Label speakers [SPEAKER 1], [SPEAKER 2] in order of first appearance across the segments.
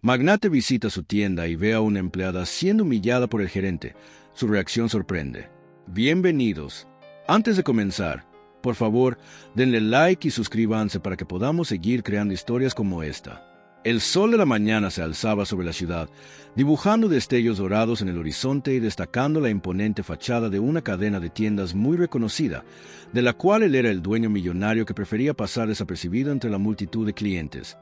[SPEAKER 1] Magnate visita su tienda y ve a una empleada siendo humillada por el gerente. Su reacción sorprende. Bienvenidos. Antes de comenzar, por favor, denle like y suscríbanse para que podamos seguir creando historias como esta. El sol de la mañana se alzaba sobre la ciudad, dibujando destellos dorados en el horizonte y destacando la imponente fachada de una cadena de tiendas muy reconocida, de la cual él era el dueño millonario que prefería pasar desapercibido entre la multitud de clientes.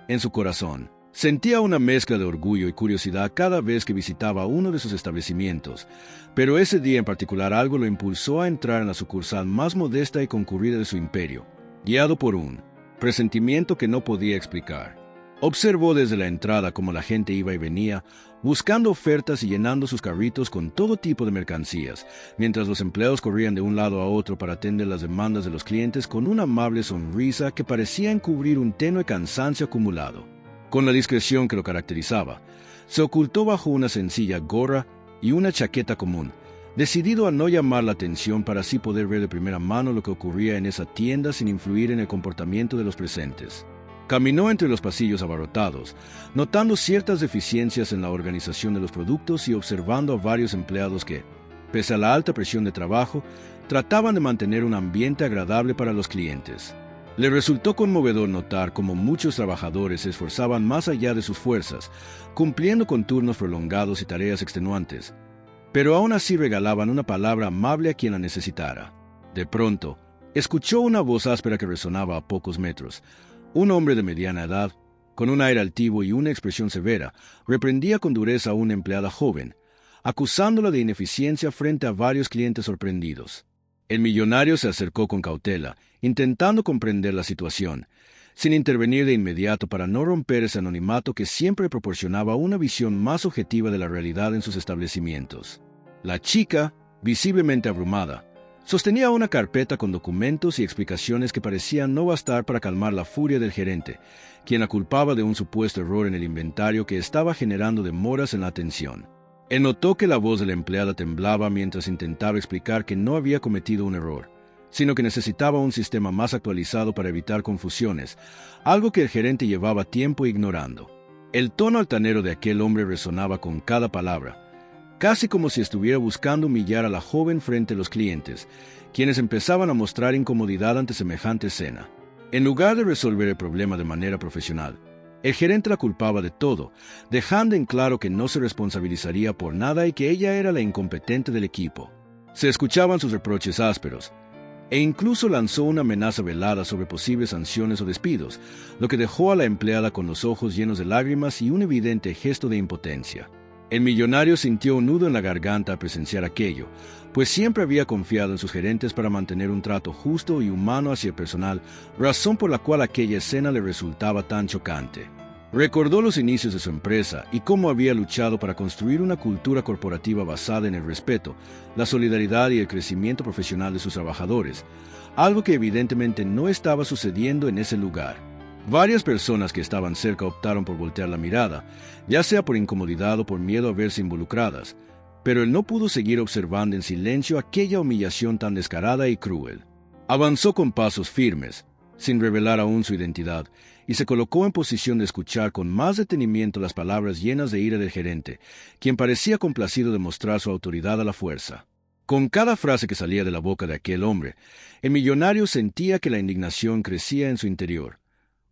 [SPEAKER 1] En su corazón, sentía una mezcla de orgullo y curiosidad cada vez que visitaba uno de sus establecimientos, pero ese día en particular algo lo impulsó a entrar en la sucursal más modesta y concurrida de su imperio, guiado por un presentimiento que no podía explicar. Observó desde la entrada cómo la gente iba y venía, buscando ofertas y llenando sus carritos con todo tipo de mercancías, mientras los empleados corrían de un lado a otro para atender las demandas de los clientes con una amable sonrisa que parecía encubrir un tenue cansancio acumulado. Con la discreción que lo caracterizaba, se ocultó bajo una sencilla gorra y una chaqueta común, decidido a no llamar la atención para así poder ver de primera mano lo que ocurría en esa tienda sin influir en el comportamiento de los presentes. Caminó entre los pasillos abarrotados, notando ciertas deficiencias en la organización de los productos y observando a varios empleados que, pese a la alta presión de trabajo, trataban de mantener un ambiente agradable para los clientes. Le resultó conmovedor notar cómo muchos trabajadores se esforzaban más allá de sus fuerzas, cumpliendo con turnos prolongados y tareas extenuantes, pero aún así regalaban una palabra amable a quien la necesitara. De pronto, escuchó una voz áspera que resonaba a pocos metros. Un hombre de mediana edad, con un aire altivo y una expresión severa, reprendía con dureza a una empleada joven, acusándola de ineficiencia frente a varios clientes sorprendidos. El millonario se acercó con cautela, intentando comprender la situación, sin intervenir de inmediato para no romper ese anonimato que siempre proporcionaba una visión más objetiva de la realidad en sus establecimientos. La chica, visiblemente abrumada, sostenía una carpeta con documentos y explicaciones que parecían no bastar para calmar la furia del gerente, quien la culpaba de un supuesto error en el inventario que estaba generando demoras en la atención. Él notó que la voz de la empleada temblaba mientras intentaba explicar que no había cometido un error, sino que necesitaba un sistema más actualizado para evitar confusiones, algo que el gerente llevaba tiempo ignorando. El tono altanero de aquel hombre resonaba con cada palabra, casi como si estuviera buscando humillar a la joven frente a los clientes, quienes empezaban a mostrar incomodidad ante semejante escena. En lugar de resolver el problema de manera profesional, el gerente la culpaba de todo, dejando en claro que no se responsabilizaría por nada y que ella era la incompetente del equipo. Se escuchaban sus reproches ásperos, e incluso lanzó una amenaza velada sobre posibles sanciones o despidos, lo que dejó a la empleada con los ojos llenos de lágrimas y un evidente gesto de impotencia. El millonario sintió un nudo en la garganta al presenciar aquello, pues siempre había confiado en sus gerentes para mantener un trato justo y humano hacia el personal, razón por la cual aquella escena le resultaba tan chocante. Recordó los inicios de su empresa y cómo había luchado para construir una cultura corporativa basada en el respeto, la solidaridad y el crecimiento profesional de sus trabajadores, algo que evidentemente no estaba sucediendo en ese lugar. Varias personas que estaban cerca optaron por voltear la mirada, ya sea por incomodidad o por miedo a verse involucradas, pero él no pudo seguir observando en silencio aquella humillación tan descarada y cruel. Avanzó con pasos firmes, sin revelar aún su identidad, y se colocó en posición de escuchar con más detenimiento las palabras llenas de ira del gerente, quien parecía complacido de mostrar su autoridad a la fuerza. Con cada frase que salía de la boca de aquel hombre, el millonario sentía que la indignación crecía en su interior,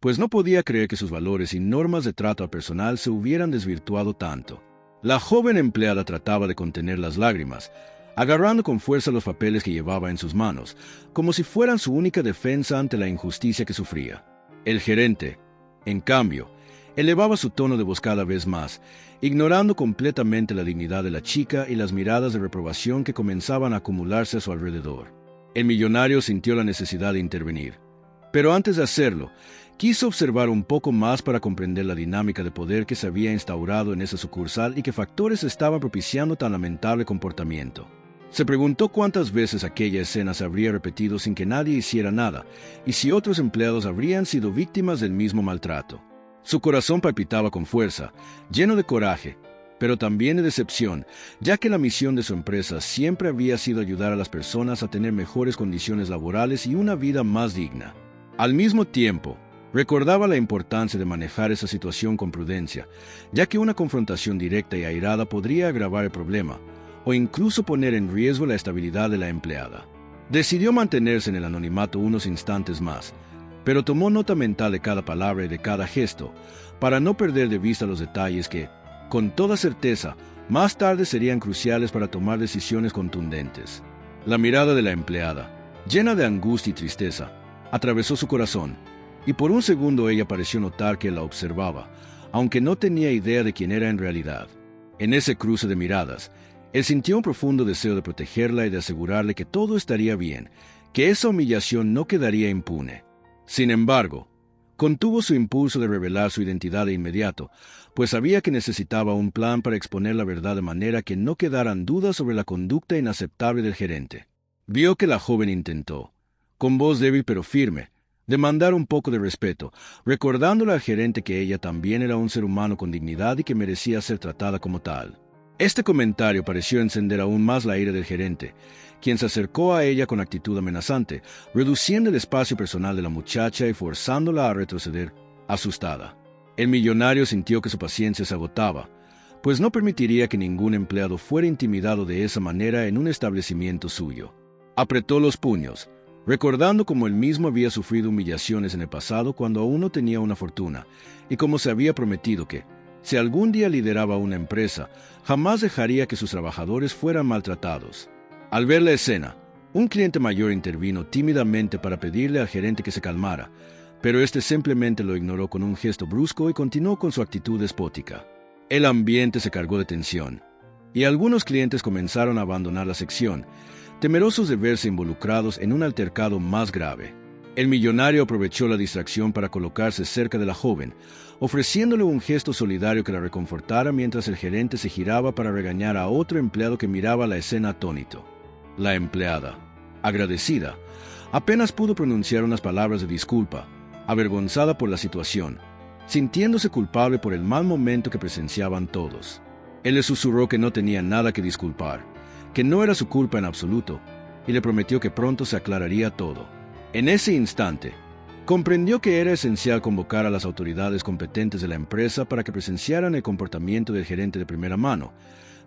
[SPEAKER 1] pues no podía creer que sus valores y normas de trato al personal se hubieran desvirtuado tanto. La joven empleada trataba de contener las lágrimas, agarrando con fuerza los papeles que llevaba en sus manos, como si fueran su única defensa ante la injusticia que sufría. El gerente, en cambio, elevaba su tono de voz cada vez más, ignorando completamente la dignidad de la chica y las miradas de reprobación que comenzaban a acumularse a su alrededor. El millonario sintió la necesidad de intervenir, pero antes de hacerlo, quiso observar un poco más para comprender la dinámica de poder que se había instaurado en esa sucursal y qué factores estaban propiciando tan lamentable comportamiento. Se preguntó cuántas veces aquella escena se habría repetido sin que nadie hiciera nada, y si otros empleados habrían sido víctimas del mismo maltrato. Su corazón palpitaba con fuerza, lleno de coraje, pero también de decepción, ya que la misión de su empresa siempre había sido ayudar a las personas a tener mejores condiciones laborales y una vida más digna. Al mismo tiempo, Recordaba la importancia de manejar esa situación con prudencia, ya que una confrontación directa y airada podría agravar el problema, o incluso poner en riesgo la estabilidad de la empleada. Decidió mantenerse en el anonimato unos instantes más, pero tomó nota mental de cada palabra y de cada gesto, para no perder de vista los detalles que, con toda certeza, más tarde serían cruciales para tomar decisiones contundentes. La mirada de la empleada, llena de angustia y tristeza, atravesó su corazón, y por un segundo ella pareció notar que él la observaba, aunque no tenía idea de quién era en realidad. En ese cruce de miradas, él sintió un profundo deseo de protegerla y de asegurarle que todo estaría bien, que esa humillación no quedaría impune. Sin embargo, contuvo su impulso de revelar su identidad de inmediato, pues sabía que necesitaba un plan para exponer la verdad de manera que no quedaran dudas sobre la conducta inaceptable del gerente. Vio que la joven intentó, con voz débil pero firme, demandar un poco de respeto, recordándole al gerente que ella también era un ser humano con dignidad y que merecía ser tratada como tal. Este comentario pareció encender aún más la ira del gerente, quien se acercó a ella con actitud amenazante, reduciendo el espacio personal de la muchacha y forzándola a retroceder, asustada. El millonario sintió que su paciencia se agotaba, pues no permitiría que ningún empleado fuera intimidado de esa manera en un establecimiento suyo. Apretó los puños, recordando cómo él mismo había sufrido humillaciones en el pasado cuando aún no tenía una fortuna, y cómo se había prometido que, si algún día lideraba una empresa, jamás dejaría que sus trabajadores fueran maltratados. Al ver la escena, un cliente mayor intervino tímidamente para pedirle al gerente que se calmara, pero éste simplemente lo ignoró con un gesto brusco y continuó con su actitud despótica. El ambiente se cargó de tensión, y algunos clientes comenzaron a abandonar la sección, temerosos de verse involucrados en un altercado más grave. El millonario aprovechó la distracción para colocarse cerca de la joven, ofreciéndole un gesto solidario que la reconfortara mientras el gerente se giraba para regañar a otro empleado que miraba la escena atónito. La empleada, agradecida, apenas pudo pronunciar unas palabras de disculpa, avergonzada por la situación, sintiéndose culpable por el mal momento que presenciaban todos. Él le susurró que no tenía nada que disculpar, que no era su culpa en absoluto, y le prometió que pronto se aclararía todo. En ese instante, comprendió que era esencial convocar a las autoridades competentes de la empresa para que presenciaran el comportamiento del gerente de primera mano,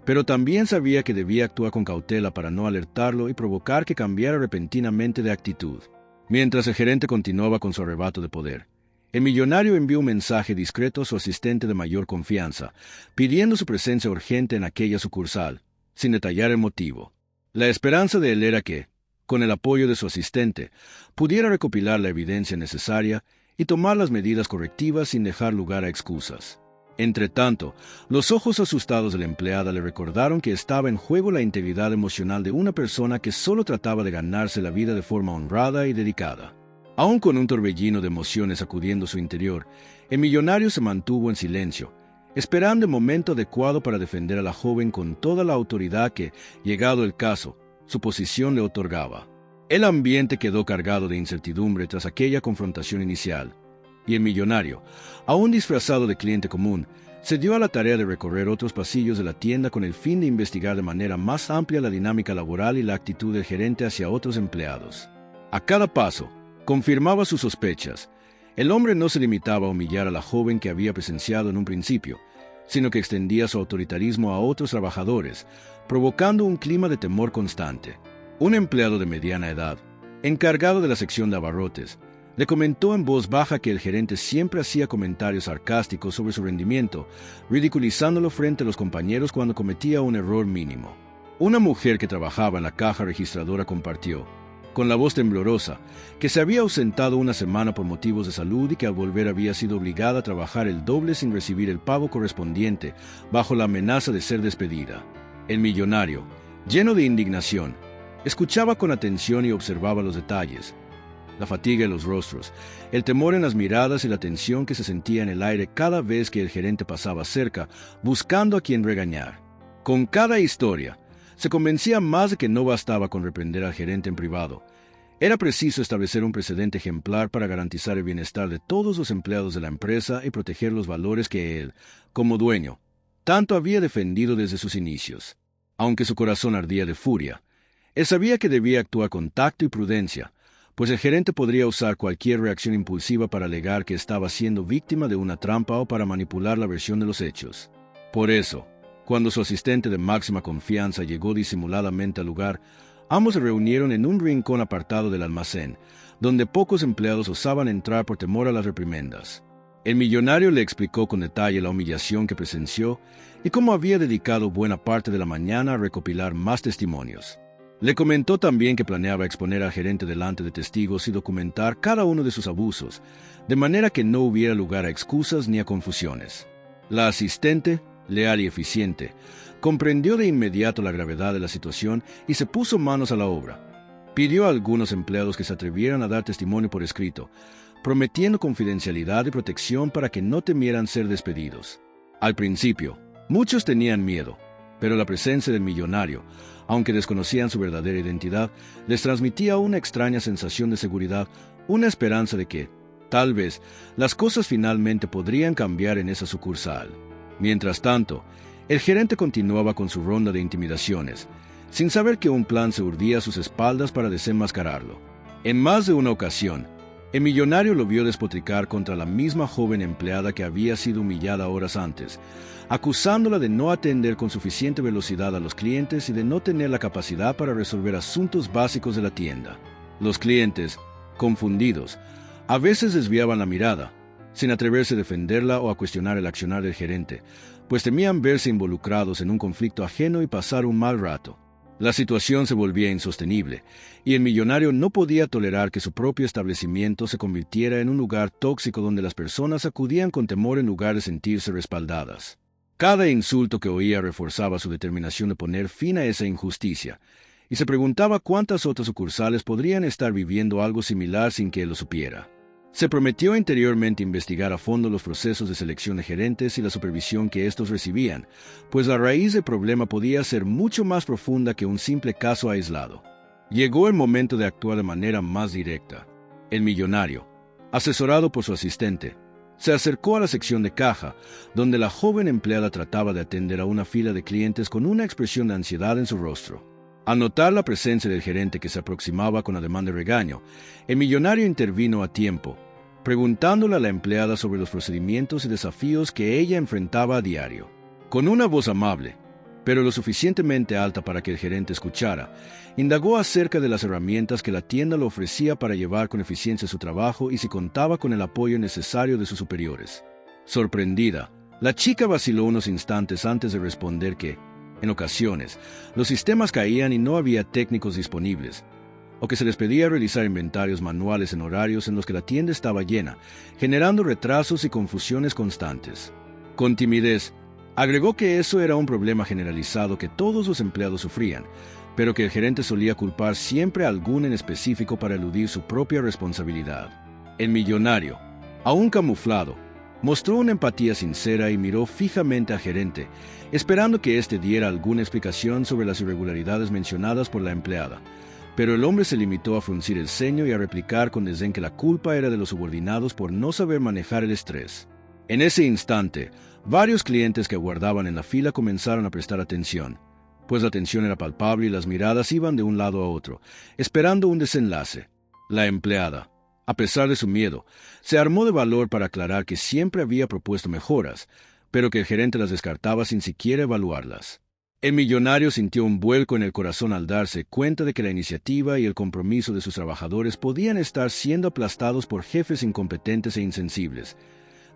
[SPEAKER 1] pero también sabía que debía actuar con cautela para no alertarlo y provocar que cambiara repentinamente de actitud. Mientras el gerente continuaba con su arrebato de poder, el millonario envió un mensaje discreto a su asistente de mayor confianza, pidiendo su presencia urgente en aquella sucursal, sin detallar el motivo. La esperanza de él era que, con el apoyo de su asistente, pudiera recopilar la evidencia necesaria y tomar las medidas correctivas sin dejar lugar a excusas. Entretanto, los ojos asustados de la empleada le recordaron que estaba en juego la integridad emocional de una persona que solo trataba de ganarse la vida de forma honrada y dedicada. Aún con un torbellino de emociones sacudiendo su interior, el millonario se mantuvo en silencio, esperando el momento adecuado para defender a la joven con toda la autoridad que, llegado el caso, su posición le otorgaba. El ambiente quedó cargado de incertidumbre tras aquella confrontación inicial, y el millonario, aún disfrazado de cliente común, se dio a la tarea de recorrer otros pasillos de la tienda con el fin de investigar de manera más amplia la dinámica laboral y la actitud del gerente hacia otros empleados. A cada paso, confirmaba sus sospechas. El hombre no se limitaba a humillar a la joven que había presenciado en un principio, sino que extendía su autoritarismo a otros trabajadores, provocando un clima de temor constante. Un empleado de mediana edad, encargado de la sección de abarrotes, le comentó en voz baja que el gerente siempre hacía comentarios sarcásticos sobre su rendimiento, ridiculizándolo frente a los compañeros cuando cometía un error mínimo. Una mujer que trabajaba en la caja registradora compartió, con la voz temblorosa, que se había ausentado una semana por motivos de salud y que al volver había sido obligada a trabajar el doble sin recibir el pago correspondiente, bajo la amenaza de ser despedida. El millonario, lleno de indignación, escuchaba con atención y observaba los detalles. La fatiga en los rostros, el temor en las miradas y la tensión que se sentía en el aire cada vez que el gerente pasaba cerca, buscando a quien regañar. Con cada historia, se convencía más de que no bastaba con reprender al gerente en privado. Era preciso establecer un precedente ejemplar para garantizar el bienestar de todos los empleados de la empresa y proteger los valores que él, como dueño, tanto había defendido desde sus inicios. Aunque su corazón ardía de furia, él sabía que debía actuar con tacto y prudencia, pues el gerente podría usar cualquier reacción impulsiva para alegar que estaba siendo víctima de una trampa o para manipular la versión de los hechos. Por eso, cuando su asistente de máxima confianza llegó disimuladamente al lugar, ambos se reunieron en un rincón apartado del almacén, donde pocos empleados osaban entrar por temor a las reprimendas. El millonario le explicó con detalle la humillación que presenció y cómo había dedicado buena parte de la mañana a recopilar más testimonios. Le comentó también que planeaba exponer al gerente delante de testigos y documentar cada uno de sus abusos, de manera que no hubiera lugar a excusas ni a confusiones. La asistente, leal y eficiente, comprendió de inmediato la gravedad de la situación y se puso manos a la obra. Pidió a algunos empleados que se atrevieran a dar testimonio por escrito, prometiendo confidencialidad y protección para que no temieran ser despedidos. Al principio, muchos tenían miedo, pero la presencia del millonario, aunque desconocían su verdadera identidad, les transmitía una extraña sensación de seguridad, una esperanza de que, tal vez, las cosas finalmente podrían cambiar en esa sucursal. Mientras tanto, el gerente continuaba con su ronda de intimidaciones, sin saber que un plan se urdía a sus espaldas para desenmascararlo. En más de una ocasión, el millonario lo vio despotricar contra la misma joven empleada que había sido humillada horas antes, acusándola de no atender con suficiente velocidad a los clientes y de no tener la capacidad para resolver asuntos básicos de la tienda. Los clientes, confundidos, a veces desviaban la mirada, sin atreverse a defenderla o a cuestionar el accionar del gerente, pues temían verse involucrados en un conflicto ajeno y pasar un mal rato. La situación se volvía insostenible, y el millonario no podía tolerar que su propio establecimiento se convirtiera en un lugar tóxico donde las personas acudían con temor en lugar de sentirse respaldadas. Cada insulto que oía reforzaba su determinación de poner fin a esa injusticia, y se preguntaba cuántas otras sucursales podrían estar viviendo algo similar sin que él lo supiera. Se prometió interiormente investigar a fondo los procesos de selección de gerentes y la supervisión que estos recibían, pues la raíz del problema podía ser mucho más profunda que un simple caso aislado. Llegó el momento de actuar de manera más directa. El millonario, asesorado por su asistente, se acercó a la sección de caja, donde la joven empleada trataba de atender a una fila de clientes con una expresión de ansiedad en su rostro. Al notar la presencia del gerente que se aproximaba con ademán de regaño, el millonario intervino a tiempo, preguntándole a la empleada sobre los procedimientos y desafíos que ella enfrentaba a diario. Con una voz amable, pero lo suficientemente alta para que el gerente escuchara, indagó acerca de las herramientas que la tienda le ofrecía para llevar con eficiencia su trabajo y si contaba con el apoyo necesario de sus superiores. Sorprendida, la chica vaciló unos instantes antes de responder que, en ocasiones, los sistemas caían y no había técnicos disponibles, o que se les pedía realizar inventarios manuales en horarios en los que la tienda estaba llena, generando retrasos y confusiones constantes. Con timidez, agregó que eso era un problema generalizado que todos los empleados sufrían, pero que el gerente solía culpar siempre a alguno en específico para eludir su propia responsabilidad. El millonario, aún camuflado, mostró una empatía sincera y miró fijamente al gerente, esperando que éste diera alguna explicación sobre las irregularidades mencionadas por la empleada. Pero el hombre se limitó a fruncir el ceño y a replicar con desdén que la culpa era de los subordinados por no saber manejar el estrés. En ese instante, varios clientes que aguardaban en la fila comenzaron a prestar atención, pues la tensión era palpable y las miradas iban de un lado a otro, esperando un desenlace. La empleada, a pesar de su miedo, se armó de valor para aclarar que siempre había propuesto mejoras, pero que el gerente las descartaba sin siquiera evaluarlas. El millonario sintió un vuelco en el corazón al darse cuenta de que la iniciativa y el compromiso de sus trabajadores podían estar siendo aplastados por jefes incompetentes e insensibles.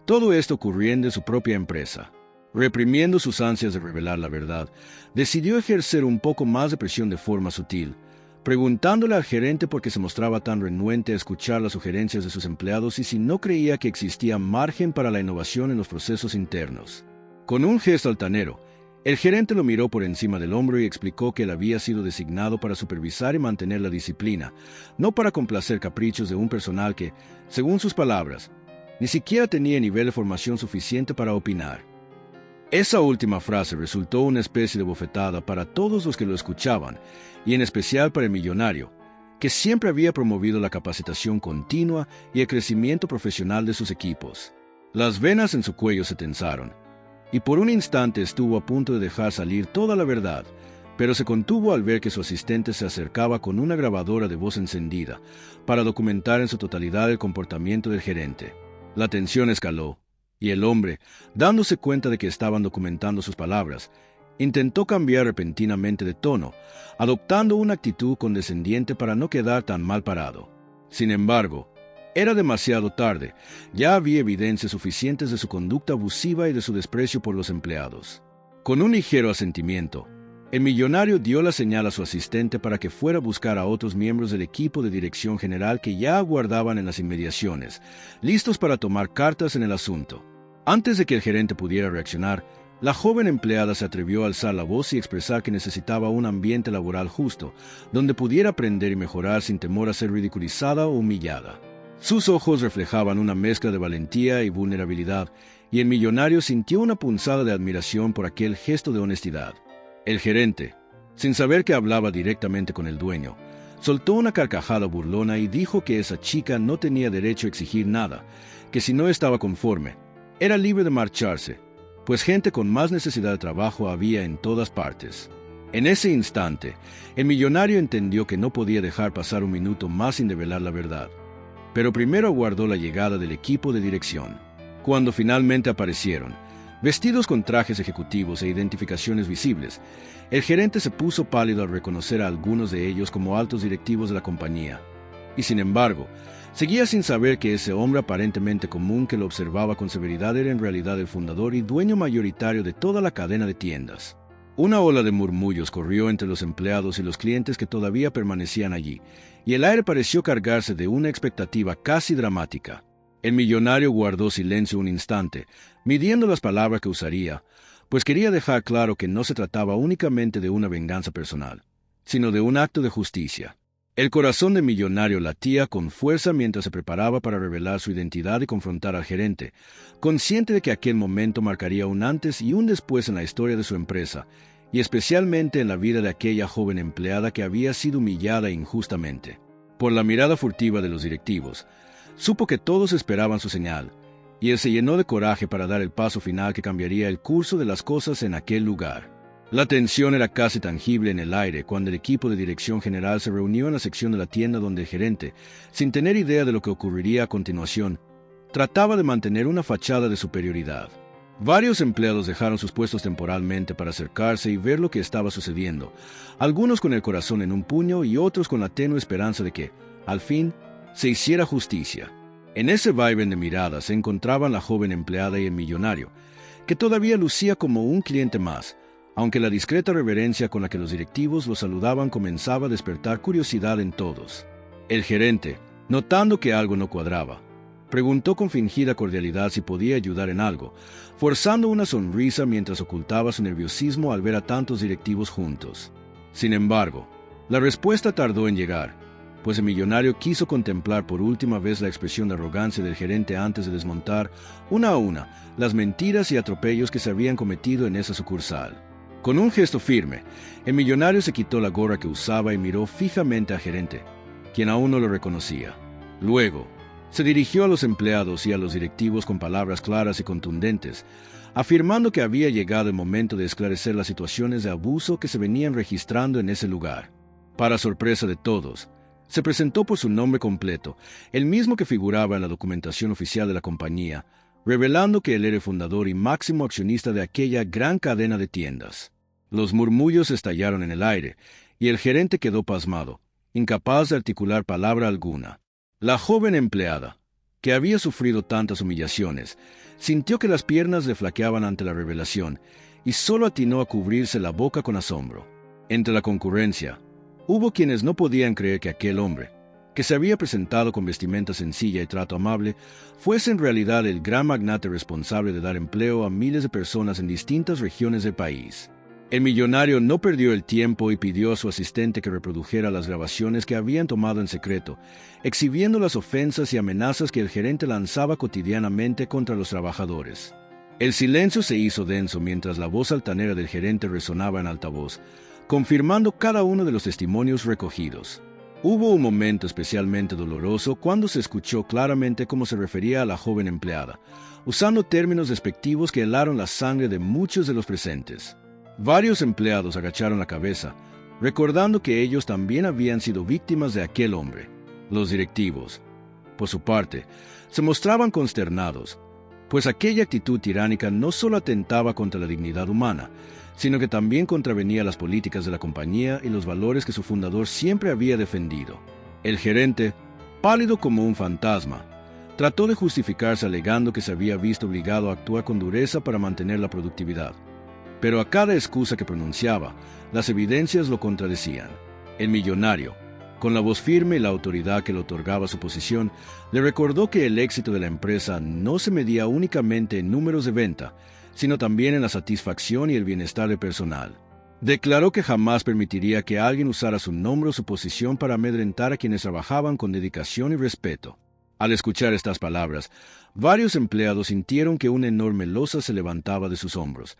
[SPEAKER 1] Todo esto ocurriendo en su propia empresa. Reprimiendo sus ansias de revelar la verdad, decidió ejercer un poco más de presión de forma sutil, preguntándole al gerente por qué se mostraba tan renuente a escuchar las sugerencias de sus empleados y si no creía que existía margen para la innovación en los procesos internos. Con un gesto altanero, el gerente lo miró por encima del hombro y explicó que él había sido designado para supervisar y mantener la disciplina, no para complacer caprichos de un personal que, según sus palabras, ni siquiera tenía nivel de formación suficiente para opinar. Esa última frase resultó una especie de bofetada para todos los que lo escuchaban, y en especial para el millonario, que siempre había promovido la capacitación continua y el crecimiento profesional de sus equipos. Las venas en su cuello se tensaron, y por un instante estuvo a punto de dejar salir toda la verdad, pero se contuvo al ver que su asistente se acercaba con una grabadora de voz encendida para documentar en su totalidad el comportamiento del gerente. La tensión escaló, y el hombre, dándose cuenta de que estaban documentando sus palabras, intentó cambiar repentinamente de tono, adoptando una actitud condescendiente para no quedar tan mal parado. Sin embargo, era demasiado tarde. Ya había evidencias suficientes de su conducta abusiva y de su desprecio por los empleados. Con un ligero asentimiento, el millonario dio la señal a su asistente para que fuera a buscar a otros miembros del equipo de dirección general que ya aguardaban en las inmediaciones, listos para tomar cartas en el asunto. Antes de que el gerente pudiera reaccionar, la joven empleada se atrevió a alzar la voz y expresar que necesitaba un ambiente laboral justo, donde pudiera aprender y mejorar sin temor a ser ridiculizada o humillada. Sus ojos reflejaban una mezcla de valentía y vulnerabilidad, y el millonario sintió una punzada de admiración por aquel gesto de honestidad. El gerente, sin saber que hablaba directamente con el dueño, soltó una carcajada burlona y dijo que esa chica no tenía derecho a exigir nada, que si no estaba conforme, era libre de marcharse, pues gente con más necesidad de trabajo había en todas partes. En ese instante, el millonario entendió que no podía dejar pasar un minuto más sin develar la verdad, pero primero aguardó la llegada del equipo de dirección. Cuando finalmente aparecieron, vestidos con trajes ejecutivos e identificaciones visibles, el gerente se puso pálido al reconocer a algunos de ellos como altos directivos de la compañía, y sin embargo, seguía sin saber que ese hombre aparentemente común que lo observaba con severidad era en realidad el fundador y dueño mayoritario de toda la cadena de tiendas. Una ola de murmullos corrió entre los empleados y los clientes que todavía permanecían allí, y el aire pareció cargarse de una expectativa casi dramática. El millonario guardó silencio un instante, midiendo las palabras que usaría, pues quería dejar claro que no se trataba únicamente de una venganza personal, sino de un acto de justicia. El corazón del millonario latía con fuerza mientras se preparaba para revelar su identidad y confrontar al gerente, consciente de que aquel momento marcaría un antes y un después en la historia de su empresa, y especialmente en la vida de aquella joven empleada que había sido humillada injustamente. Por la mirada furtiva de los directivos, supo que todos esperaban su señal, y él se llenó de coraje para dar el paso final que cambiaría el curso de las cosas en aquel lugar. La tensión era casi tangible en el aire cuando el equipo de dirección general se reunió en la sección de la tienda donde el gerente, sin tener idea de lo que ocurriría a continuación, trataba de mantener una fachada de superioridad. Varios empleados dejaron sus puestos temporalmente para acercarse y ver lo que estaba sucediendo, algunos con el corazón en un puño y otros con la tenue esperanza de que, al fin, se hiciera justicia. En ese vaivén de miradas se encontraban la joven empleada y el millonario, que todavía lucía como un cliente más, aunque la discreta reverencia con la que los directivos lo saludaban comenzaba a despertar curiosidad en todos. El gerente, notando que algo no cuadraba, preguntó con fingida cordialidad si podía ayudar en algo, forzando una sonrisa mientras ocultaba su nerviosismo al ver a tantos directivos juntos. Sin embargo, la respuesta tardó en llegar, pues el millonario quiso contemplar por última vez la expresión de arrogancia del gerente antes de desmontar, una a una, las mentiras y atropellos que se habían cometido en esa sucursal. Con un gesto firme, el millonario se quitó la gorra que usaba y miró fijamente al gerente, quien aún no lo reconocía. Luego, se dirigió a los empleados y a los directivos con palabras claras y contundentes, afirmando que había llegado el momento de esclarecer las situaciones de abuso que se venían registrando en ese lugar. Para sorpresa de todos, se presentó por su nombre completo, el mismo que figuraba en la documentación oficial de la compañía, revelando que él era el fundador y máximo accionista de aquella gran cadena de tiendas. Los murmullos estallaron en el aire, y el gerente quedó pasmado, incapaz de articular palabra alguna. La joven empleada, que había sufrido tantas humillaciones, sintió que las piernas le flaqueaban ante la revelación, y solo atinó a cubrirse la boca con asombro. Entre la concurrencia, hubo quienes no podían creer que aquel hombre, que se había presentado con vestimenta sencilla y trato amable, fuese en realidad el gran magnate responsable de dar empleo a miles de personas en distintas regiones del país. El millonario no perdió el tiempo y pidió a su asistente que reprodujera las grabaciones que habían tomado en secreto, exhibiendo las ofensas y amenazas que el gerente lanzaba cotidianamente contra los trabajadores. El silencio se hizo denso mientras la voz altanera del gerente resonaba en altavoz, confirmando cada uno de los testimonios recogidos. Hubo un momento especialmente doloroso cuando se escuchó claramente cómo se refería a la joven empleada, usando términos despectivos que helaron la sangre de muchos de los presentes. Varios empleados agacharon la cabeza, recordando que ellos también habían sido víctimas de aquel hombre. Los directivos, por su parte, se mostraban consternados, pues aquella actitud tiránica no solo atentaba contra la dignidad humana, sino que también contravenía las políticas de la compañía y los valores que su fundador siempre había defendido. El gerente, pálido como un fantasma, trató de justificarse alegando que se había visto obligado a actuar con dureza para mantener la productividad. Pero a cada excusa que pronunciaba, las evidencias lo contradecían. El millonario, con la voz firme y la autoridad que le otorgaba su posición, le recordó que el éxito de la empresa no se medía únicamente en números de venta, sino también en la satisfacción y el bienestar del personal. Declaró que jamás permitiría que alguien usara su nombre o su posición para amedrentar a quienes trabajaban con dedicación y respeto. Al escuchar estas palabras, varios empleados sintieron que una enorme losa se levantaba de sus hombros.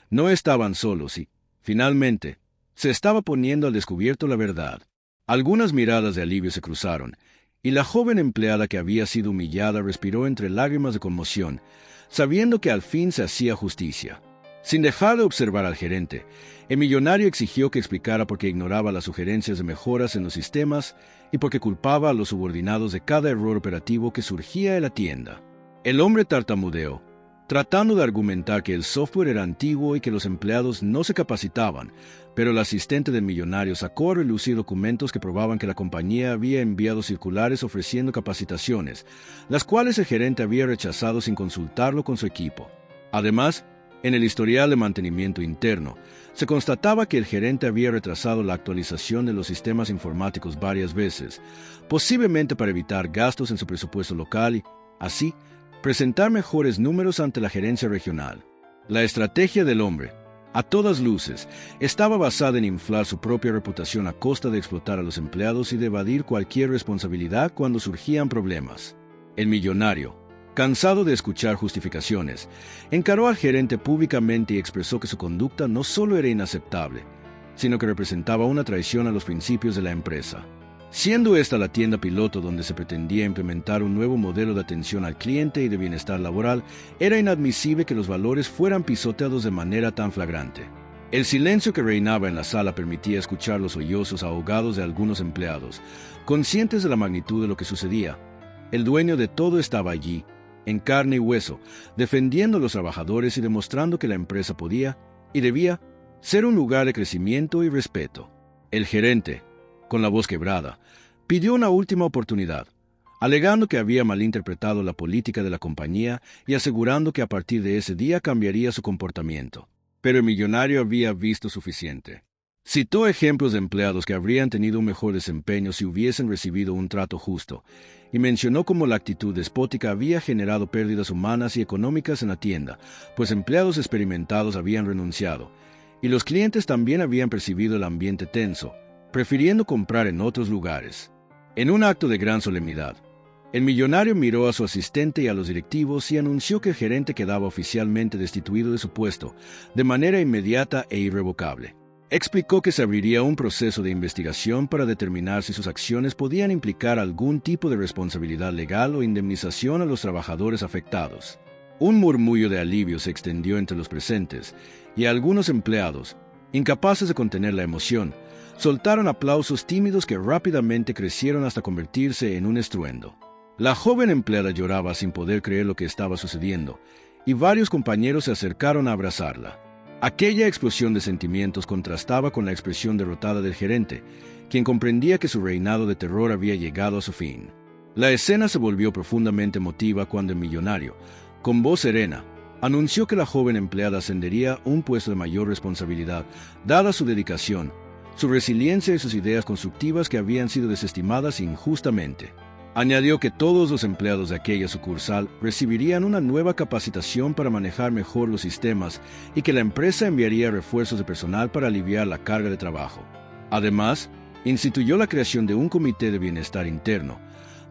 [SPEAKER 1] No estaban solos y, finalmente, se estaba poniendo al descubierto la verdad. Algunas miradas de alivio se cruzaron, y la joven empleada que había sido humillada respiró entre lágrimas de conmoción, sabiendo que al fin se hacía justicia. Sin dejar de observar al gerente, el millonario exigió que explicara por qué ignoraba las sugerencias de mejoras en los sistemas y por qué culpaba a los subordinados de cada error operativo que surgía en la tienda. El hombre tartamudeó, tratando de argumentar que el software era antiguo y que los empleados no se capacitaban, pero el asistente del millonario sacó a relucir documentos que probaban que la compañía había enviado circulares ofreciendo capacitaciones, las cuales el gerente había rechazado sin consultarlo con su equipo. Además, en el historial de mantenimiento interno, se constataba que el gerente había retrasado la actualización de los sistemas informáticos varias veces, posiblemente para evitar gastos en su presupuesto local y, así, presentar mejores números ante la gerencia regional. La estrategia del hombre, a todas luces, estaba basada en inflar su propia reputación a costa de explotar a los empleados y de evadir cualquier responsabilidad cuando surgían problemas. El millonario, cansado de escuchar justificaciones, encaró al gerente públicamente y expresó que su conducta no solo era inaceptable, sino que representaba una traición a los principios de la empresa. Siendo esta la tienda piloto donde se pretendía implementar un nuevo modelo de atención al cliente y de bienestar laboral, era inadmisible que los valores fueran pisoteados de manera tan flagrante. El silencio que reinaba en la sala permitía escuchar los sollozos ahogados de algunos empleados, conscientes de la magnitud de lo que sucedía. El dueño de todo estaba allí, en carne y hueso, defendiendo a los trabajadores y demostrando que la empresa podía, y debía, ser un lugar de crecimiento y respeto. El gerente, con la voz quebrada, pidió una última oportunidad, alegando que había malinterpretado la política de la compañía y asegurando que a partir de ese día cambiaría su comportamiento. Pero el millonario había visto suficiente. Citó ejemplos de empleados que habrían tenido un mejor desempeño si hubiesen recibido un trato justo, y mencionó cómo la actitud despótica había generado pérdidas humanas y económicas en la tienda, pues empleados experimentados habían renunciado, y los clientes también habían percibido el ambiente tenso, prefiriendo comprar en otros lugares. En un acto de gran solemnidad, el millonario miró a su asistente y a los directivos y anunció que el gerente quedaba oficialmente destituido de su puesto, de manera inmediata e irrevocable. Explicó que se abriría un proceso de investigación para determinar si sus acciones podían implicar algún tipo de responsabilidad legal o indemnización a los trabajadores afectados. Un murmullo de alivio se extendió entre los presentes, y algunos empleados, incapaces de contener la emoción, soltaron aplausos tímidos que rápidamente crecieron hasta convertirse en un estruendo. La joven empleada lloraba sin poder creer lo que estaba sucediendo, y varios compañeros se acercaron a abrazarla. Aquella explosión de sentimientos contrastaba con la expresión derrotada del gerente, quien comprendía que su reinado de terror había llegado a su fin. La escena se volvió profundamente emotiva cuando el millonario, con voz serena, anunció que la joven empleada ascendería a un puesto de mayor responsabilidad, dada su dedicación, su resiliencia y sus ideas constructivas que habían sido desestimadas injustamente. Añadió que todos los empleados de aquella sucursal recibirían una nueva capacitación para manejar mejor los sistemas y que la empresa enviaría refuerzos de personal para aliviar la carga de trabajo. Además, instituyó la creación de un comité de bienestar interno,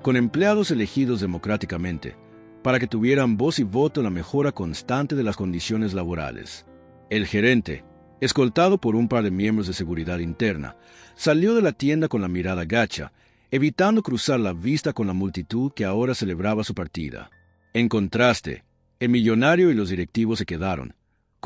[SPEAKER 1] con empleados elegidos democráticamente, para que tuvieran voz y voto en la mejora constante de las condiciones laborales. El gerente, escoltado por un par de miembros de seguridad interna, salió de la tienda con la mirada gacha, evitando cruzar la vista con la multitud que ahora celebraba su partida. En contraste, el millonario y los directivos se quedaron,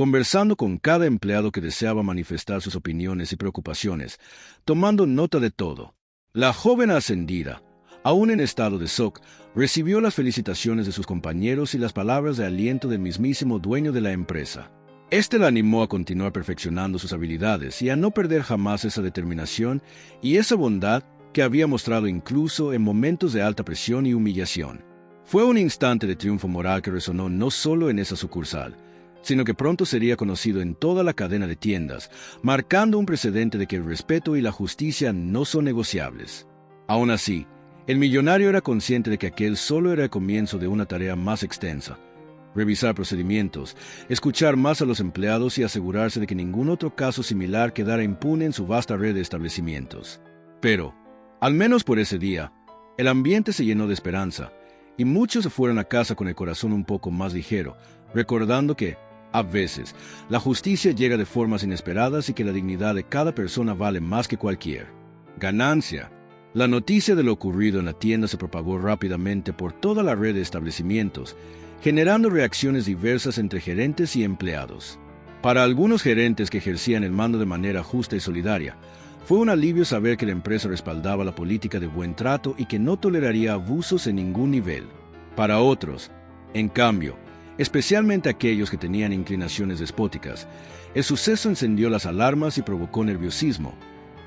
[SPEAKER 1] conversando con cada empleado que deseaba manifestar sus opiniones y preocupaciones, tomando nota de todo. La joven ascendida, aún en estado de shock, recibió las felicitaciones de sus compañeros y las palabras de aliento del mismísimo dueño de la empresa. Este la animó a continuar perfeccionando sus habilidades y a no perder jamás esa determinación y esa bondad que había mostrado incluso en momentos de alta presión y humillación. Fue un instante de triunfo moral que resonó no solo en esa sucursal, sino que pronto sería conocido en toda la cadena de tiendas, marcando un precedente de que el respeto y la justicia no son negociables. Aún así, el millonario era consciente de que aquel solo era el comienzo de una tarea más extensa: revisar procedimientos, escuchar más a los empleados y asegurarse de que ningún otro caso similar quedara impune en su vasta red de establecimientos. Pero, al menos por ese día, el ambiente se llenó de esperanza, y muchos se fueron a casa con el corazón un poco más ligero, recordando que, a veces, la justicia llega de formas inesperadas y que la dignidad de cada persona vale más que cualquier ganancia. La noticia de lo ocurrido en la tienda se propagó rápidamente por toda la red de establecimientos, generando reacciones diversas entre gerentes y empleados. Para algunos gerentes que ejercían el mando de manera justa y solidaria, fue un alivio saber que la empresa respaldaba la política de buen trato y que no toleraría abusos en ningún nivel. Para otros, en cambio, especialmente aquellos que tenían inclinaciones despóticas, el suceso encendió las alarmas y provocó nerviosismo,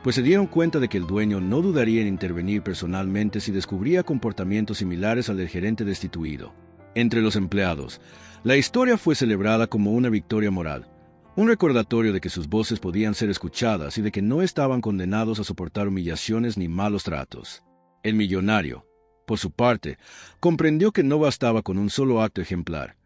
[SPEAKER 1] pues se dieron cuenta de que el dueño no dudaría en intervenir personalmente si descubría comportamientos similares al del gerente destituido. Entre los empleados, la historia fue celebrada como una victoria moral, un recordatorio de que sus voces podían ser escuchadas y de que no estaban condenados a soportar humillaciones ni malos tratos. El millonario, por su parte, comprendió que no bastaba con un solo acto ejemplar.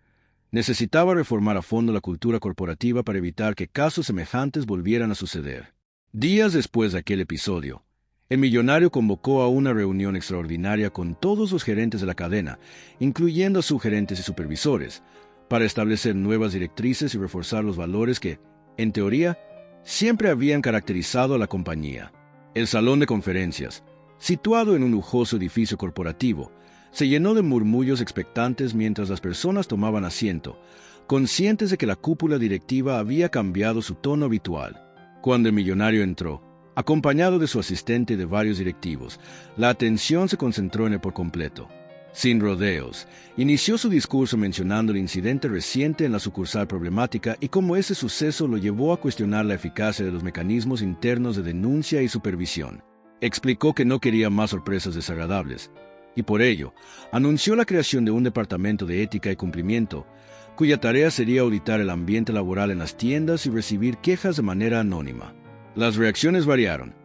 [SPEAKER 1] Necesitaba reformar a fondo la cultura corporativa para evitar que casos semejantes volvieran a suceder. Días después de aquel episodio, el millonario convocó a una reunión extraordinaria con todos los gerentes de la cadena, incluyendo a subgerentes y supervisores, para establecer nuevas directrices y reforzar los valores que, en teoría, siempre habían caracterizado a la compañía. El salón de conferencias, situado en un lujoso edificio corporativo, se llenó de murmullos expectantes mientras las personas tomaban asiento, conscientes de que la cúpula directiva había cambiado su tono habitual. Cuando el millonario entró, acompañado de su asistente y de varios directivos, la atención se concentró en él por completo. Sin rodeos, inició su discurso mencionando el incidente reciente en la sucursal problemática y cómo ese suceso lo llevó a cuestionar la eficacia de los mecanismos internos de denuncia y supervisión. Explicó que no quería más sorpresas desagradables, y por ello, anunció la creación de un departamento de ética y cumplimiento, cuya tarea sería auditar el ambiente laboral en las tiendas y recibir quejas de manera anónima. Las reacciones variaron.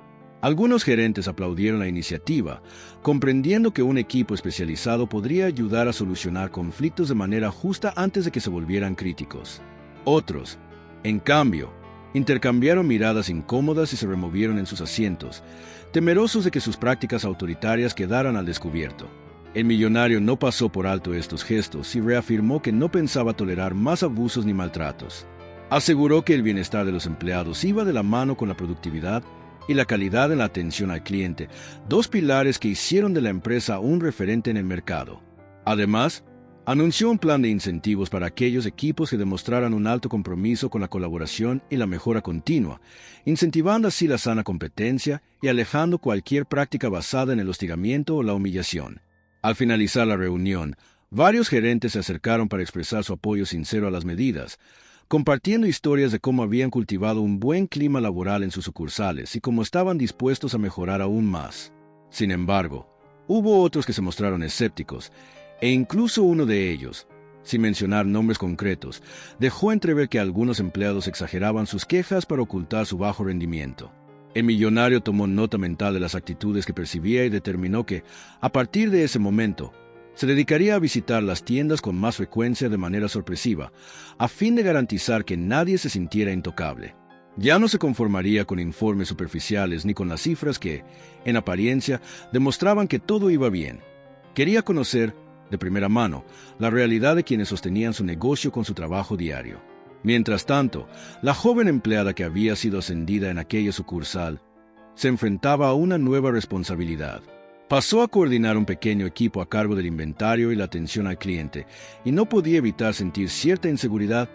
[SPEAKER 1] Algunos gerentes aplaudieron la iniciativa, comprendiendo que un equipo especializado podría ayudar a solucionar conflictos de manera justa antes de que se volvieran críticos. Otros, en cambio, intercambiaron miradas incómodas y se removieron en sus asientos, temerosos de que sus prácticas autoritarias quedaran al descubierto. El millonario no pasó por alto estos gestos y reafirmó que no pensaba tolerar más abusos ni maltratos. Aseguró que el bienestar de los empleados iba de la mano con la productividad y la calidad en la atención al cliente, dos pilares que hicieron de la empresa un referente en el mercado. Además, anunció un plan de incentivos para aquellos equipos que demostraran un alto compromiso con la colaboración y la mejora continua, incentivando así la sana competencia y alejando cualquier práctica basada en el hostigamiento o la humillación. Al finalizar la reunión, varios gerentes se acercaron para expresar su apoyo sincero a las medidas, compartiendo historias de cómo habían cultivado un buen clima laboral en sus sucursales y cómo estaban dispuestos a mejorar aún más. Sin embargo, hubo otros que se mostraron escépticos, e incluso uno de ellos, sin mencionar nombres concretos, dejó entrever que algunos empleados exageraban sus quejas para ocultar su bajo rendimiento. El millonario tomó nota mental de las actitudes que percibía y determinó que, a partir de ese momento, se dedicaría a visitar las tiendas con más frecuencia de manera sorpresiva, a fin de garantizar que nadie se sintiera intocable. Ya no se conformaría con informes superficiales ni con las cifras que, en apariencia, demostraban que todo iba bien. Quería conocer, de primera mano, la realidad de quienes sostenían su negocio con su trabajo diario. Mientras tanto, la joven empleada que había sido ascendida en aquella sucursal se enfrentaba a una nueva responsabilidad. Pasó a coordinar un pequeño equipo a cargo del inventario y la atención al cliente, y no podía evitar sentir cierta inseguridad,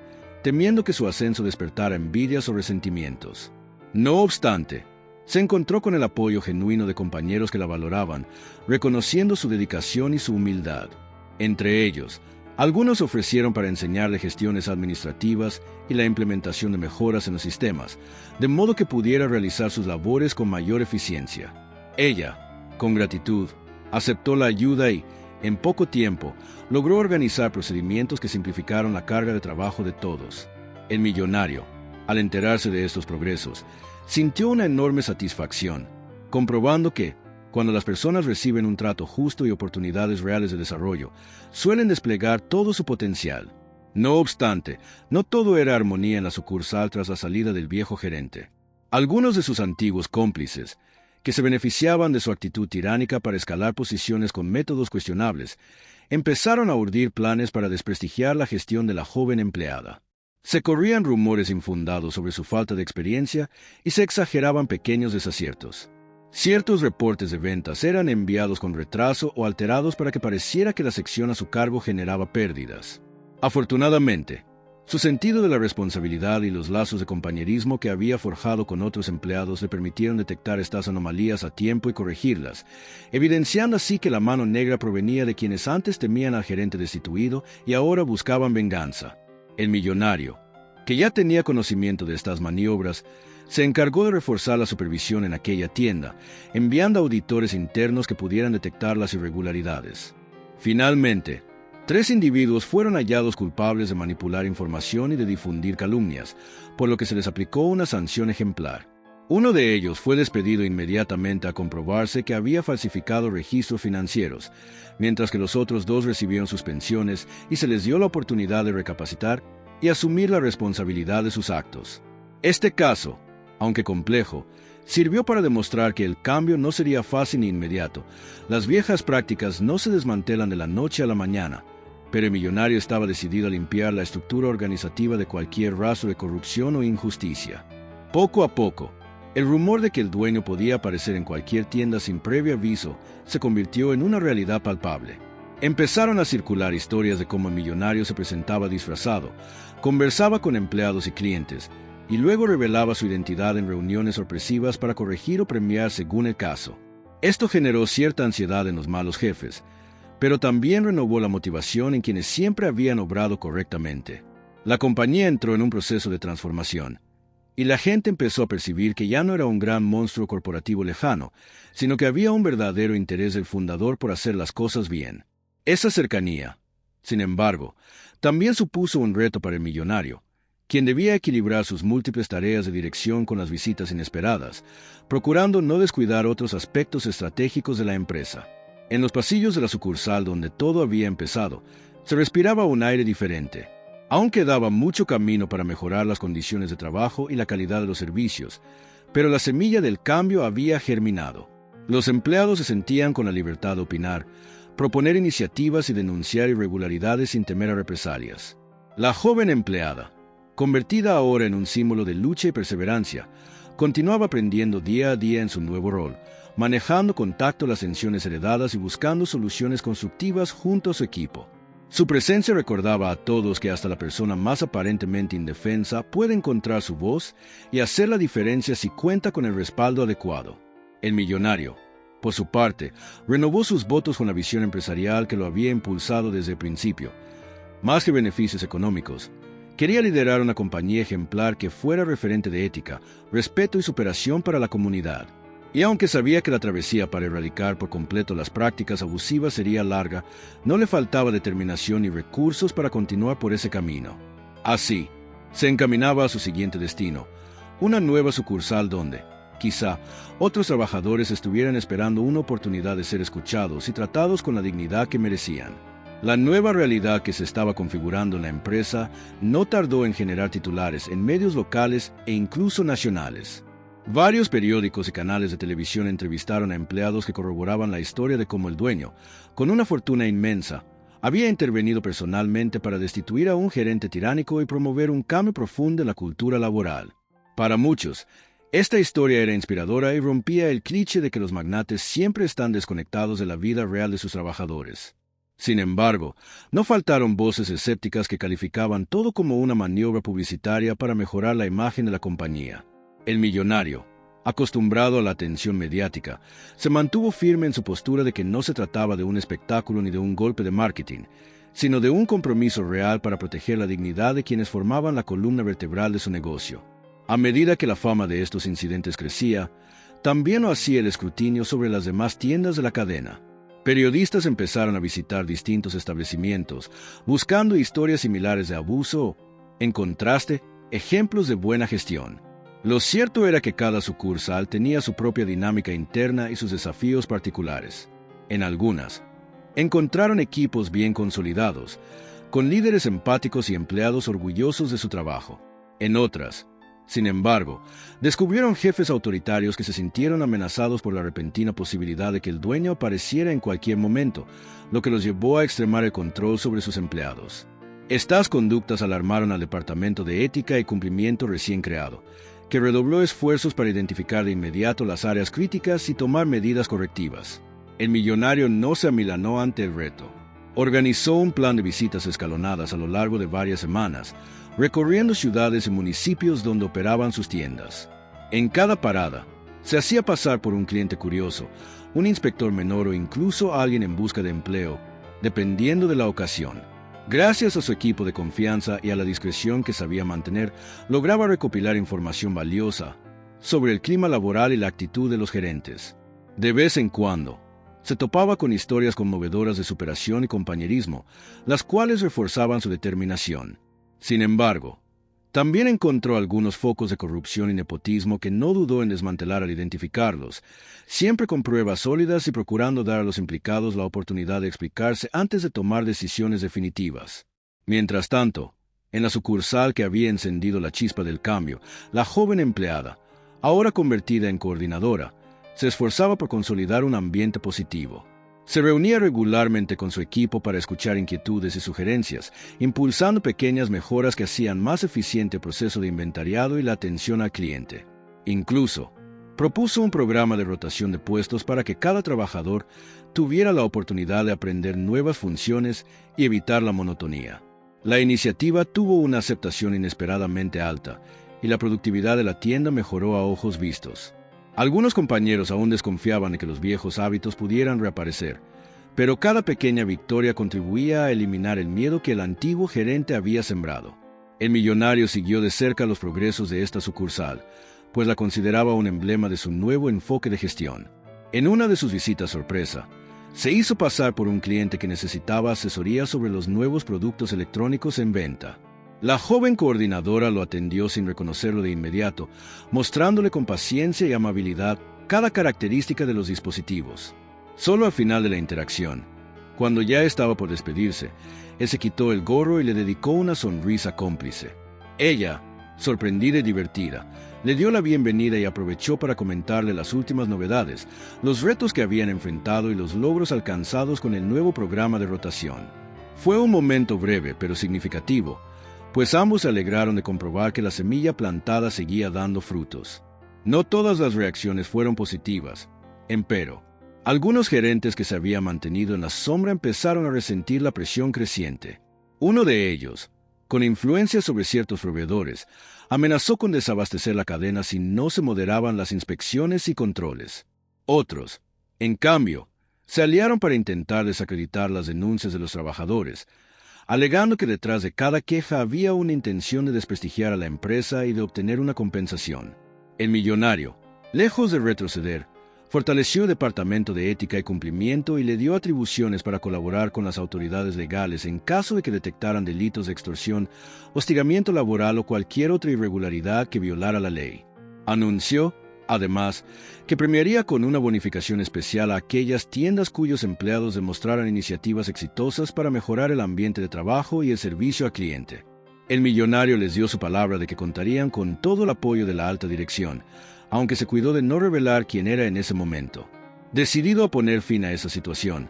[SPEAKER 1] temiendo que su ascenso despertara envidias o resentimientos. No obstante, se encontró con el apoyo genuino de compañeros que la valoraban, reconociendo su dedicación y su humildad. Entre ellos, algunos ofrecieron para enseñarle gestiones administrativas y la implementación de mejoras en los sistemas, de modo que pudiera realizar sus labores con mayor eficiencia. Ella, con gratitud, aceptó la ayuda y, en poco tiempo, logró organizar procedimientos que simplificaron la carga de trabajo de todos. El millonario, al enterarse de estos progresos, sintió una enorme satisfacción, comprobando que, cuando las personas reciben un trato justo y oportunidades reales de desarrollo, suelen desplegar todo su potencial. No obstante, no todo era armonía en la sucursal tras la salida del viejo gerente. Algunos de sus antiguos cómplices, que se beneficiaban de su actitud tiránica para escalar posiciones con métodos cuestionables, empezaron a urdir planes para desprestigiar la gestión de la joven empleada. Se corrían rumores infundados sobre su falta de experiencia y se exageraban pequeños desaciertos. Ciertos reportes de ventas eran enviados con retraso o alterados para que pareciera que la sección a su cargo generaba pérdidas. Afortunadamente, su sentido de la responsabilidad y los lazos de compañerismo que había forjado con otros empleados le permitieron detectar estas anomalías a tiempo y corregirlas, evidenciando así que la mano negra provenía de quienes antes temían al gerente destituido y ahora buscaban venganza. El millonario, que ya tenía conocimiento de estas maniobras, se encargó de reforzar la supervisión en aquella tienda, enviando auditores internos que pudieran detectar las irregularidades. Finalmente, 3 individuos fueron hallados culpables de manipular información y de difundir calumnias, por lo que se les aplicó una sanción ejemplar. Uno de ellos fue despedido inmediatamente a comprobarse que había falsificado registros financieros, mientras que los otros 2 recibieron suspensiones y se les dio la oportunidad de recapacitar y asumir la responsabilidad de sus actos. Este caso, aunque complejo, sirvió para demostrar que el cambio no sería fácil ni inmediato. Las viejas prácticas no se desmantelan de la noche a la mañana, pero el millonario estaba decidido a limpiar la estructura organizativa de cualquier rastro de corrupción o injusticia. Poco a poco, el rumor de que el dueño podía aparecer en cualquier tienda sin previo aviso se convirtió en una realidad palpable. Empezaron a circular historias de cómo el millonario se presentaba disfrazado, conversaba con empleados y clientes, y luego revelaba su identidad en reuniones sorpresivas para corregir o premiar según el caso. Esto generó cierta ansiedad en los malos jefes, pero también renovó la motivación en quienes siempre habían obrado correctamente. La compañía entró en un proceso de transformación, y la gente empezó a percibir que ya no era un gran monstruo corporativo lejano, sino que había un verdadero interés del fundador por hacer las cosas bien. Esa cercanía, sin embargo, también supuso un reto para el millonario, quien debía equilibrar sus múltiples tareas de dirección con las visitas inesperadas, procurando no descuidar otros aspectos estratégicos de la empresa. En los pasillos de la sucursal donde todo había empezado, se respiraba un aire diferente. Aún quedaba mucho camino para mejorar las condiciones de trabajo y la calidad de los servicios, pero la semilla del cambio había germinado. Los empleados se sentían con la libertad de opinar, proponer iniciativas y denunciar irregularidades sin temer a represalias. La joven empleada, convertida ahora en un símbolo de lucha y perseverancia, continuaba aprendiendo día a día en su nuevo rol, manejando con tacto las tensiones heredadas y buscando soluciones constructivas junto a su equipo. Su presencia recordaba a todos que hasta la persona más aparentemente indefensa puede encontrar su voz y hacer la diferencia si cuenta con el respaldo adecuado. El millonario, por su parte, renovó sus votos con la visión empresarial que lo había impulsado desde el principio. Más que beneficios económicos, quería liderar una compañía ejemplar que fuera referente de ética, respeto y superación para la comunidad. Y aunque sabía que la travesía para erradicar por completo las prácticas abusivas sería larga, no le faltaba determinación y recursos para continuar por ese camino. Así, se encaminaba a su siguiente destino, una nueva sucursal donde, quizá, otros trabajadores estuvieran esperando una oportunidad de ser escuchados y tratados con la dignidad que merecían. La nueva realidad que se estaba configurando en la empresa no tardó en generar titulares en medios locales e incluso nacionales. Varios periódicos y canales de televisión entrevistaron a empleados que corroboraban la historia de cómo el dueño, con una fortuna inmensa, había intervenido personalmente para destituir a un gerente tiránico y promover un cambio profundo en la cultura laboral. Para muchos, esta historia era inspiradora y rompía el cliché de que los magnates siempre están desconectados de la vida real de sus trabajadores. Sin embargo, no faltaron voces escépticas que calificaban todo como una maniobra publicitaria para mejorar la imagen de la compañía. El millonario, acostumbrado a la atención mediática, se mantuvo firme en su postura de que no se trataba de un espectáculo ni de un golpe de marketing, sino de un compromiso real para proteger la dignidad de quienes formaban la columna vertebral de su negocio. A medida que la fama de estos incidentes crecía, también lo hacía el escrutinio sobre las demás tiendas de la cadena. Periodistas empezaron a visitar distintos establecimientos, buscando historias similares de abuso o, en contraste, ejemplos de buena gestión. Lo cierto era que cada sucursal tenía su propia dinámica interna y sus desafíos particulares. En algunas, encontraron equipos bien consolidados, con líderes empáticos y empleados orgullosos de su trabajo. En otras, sin embargo, descubrieron jefes autoritarios que se sintieron amenazados por la repentina posibilidad de que el dueño apareciera en cualquier momento, lo que los llevó a extremar el control sobre sus empleados. Estas conductas alarmaron al Departamento de Ética y Cumplimiento recién creado, que redobló esfuerzos para identificar de inmediato las áreas críticas y tomar medidas correctivas. El millonario no se amilanó ante el reto. Organizó un plan de visitas escalonadas a lo largo de varias semanas, recorriendo ciudades y municipios donde operaban sus tiendas. En cada parada, se hacía pasar por un cliente curioso, un inspector menor o incluso alguien en busca de empleo, dependiendo de la ocasión. Gracias a su equipo de confianza y a la discreción que sabía mantener, lograba recopilar información valiosa sobre el clima laboral y la actitud de los gerentes. De vez en cuando, se topaba con historias conmovedoras de superación y compañerismo, las cuales reforzaban su determinación. Sin embargo, también encontró algunos focos de corrupción y nepotismo que no dudó en desmantelar al identificarlos, siempre con pruebas sólidas y procurando dar a los implicados la oportunidad de explicarse antes de tomar decisiones definitivas. Mientras tanto, en la sucursal que había encendido la chispa del cambio, la joven empleada, ahora convertida en coordinadora, se esforzaba por consolidar un ambiente positivo. Se reunía regularmente con su equipo para escuchar inquietudes y sugerencias, impulsando pequeñas mejoras que hacían más eficiente el proceso de inventariado y la atención al cliente. Incluso, propuso un programa de rotación de puestos para que cada trabajador tuviera la oportunidad de aprender nuevas funciones y evitar la monotonía. La iniciativa tuvo una aceptación inesperadamente alta, y la productividad de la tienda mejoró a ojos vistos. Algunos compañeros aún desconfiaban de que los viejos hábitos pudieran reaparecer, pero cada pequeña victoria contribuía a eliminar el miedo que el antiguo gerente había sembrado. El millonario siguió de cerca los progresos de esta sucursal, pues la consideraba un emblema de su nuevo enfoque de gestión. En una de sus visitas sorpresa, se hizo pasar por un cliente que necesitaba asesoría sobre los nuevos productos electrónicos en venta. La joven coordinadora lo atendió sin reconocerlo de inmediato, mostrándole con paciencia y amabilidad cada característica de los dispositivos. Solo al final de la interacción, cuando ya estaba por despedirse, él se quitó el gorro y le dedicó una sonrisa cómplice. Ella, sorprendida y divertida, le dio la bienvenida y aprovechó para comentarle las últimas novedades, los retos que habían enfrentado y los logros alcanzados con el nuevo programa de rotación. Fue un momento breve pero significativo, pues ambos se alegraron de comprobar que la semilla plantada seguía dando frutos. No todas las reacciones fueron positivas, empero, algunos gerentes que se habían mantenido en la sombra empezaron a resentir la presión creciente. Uno de ellos, con influencia sobre ciertos proveedores, amenazó con desabastecer la cadena si no se moderaban las inspecciones y controles. Otros, en cambio, se aliaron para intentar desacreditar las denuncias de los trabajadores, alegando que detrás de cada queja había una intención de desprestigiar a la empresa y de obtener una compensación. El millonario, lejos de retroceder, fortaleció el Departamento de Ética y Cumplimiento y le dio atribuciones para colaborar con las autoridades legales en caso de que detectaran delitos de extorsión, hostigamiento laboral o cualquier otra irregularidad que violara la ley. Anunció, además, que premiaría con una bonificación especial a aquellas tiendas cuyos empleados demostraran iniciativas exitosas para mejorar el ambiente de trabajo y el servicio al cliente. El millonario les dio su palabra de que contarían con todo el apoyo de la alta dirección, aunque se cuidó de no revelar quién era en ese momento. Decidido a poner fin a esa situación,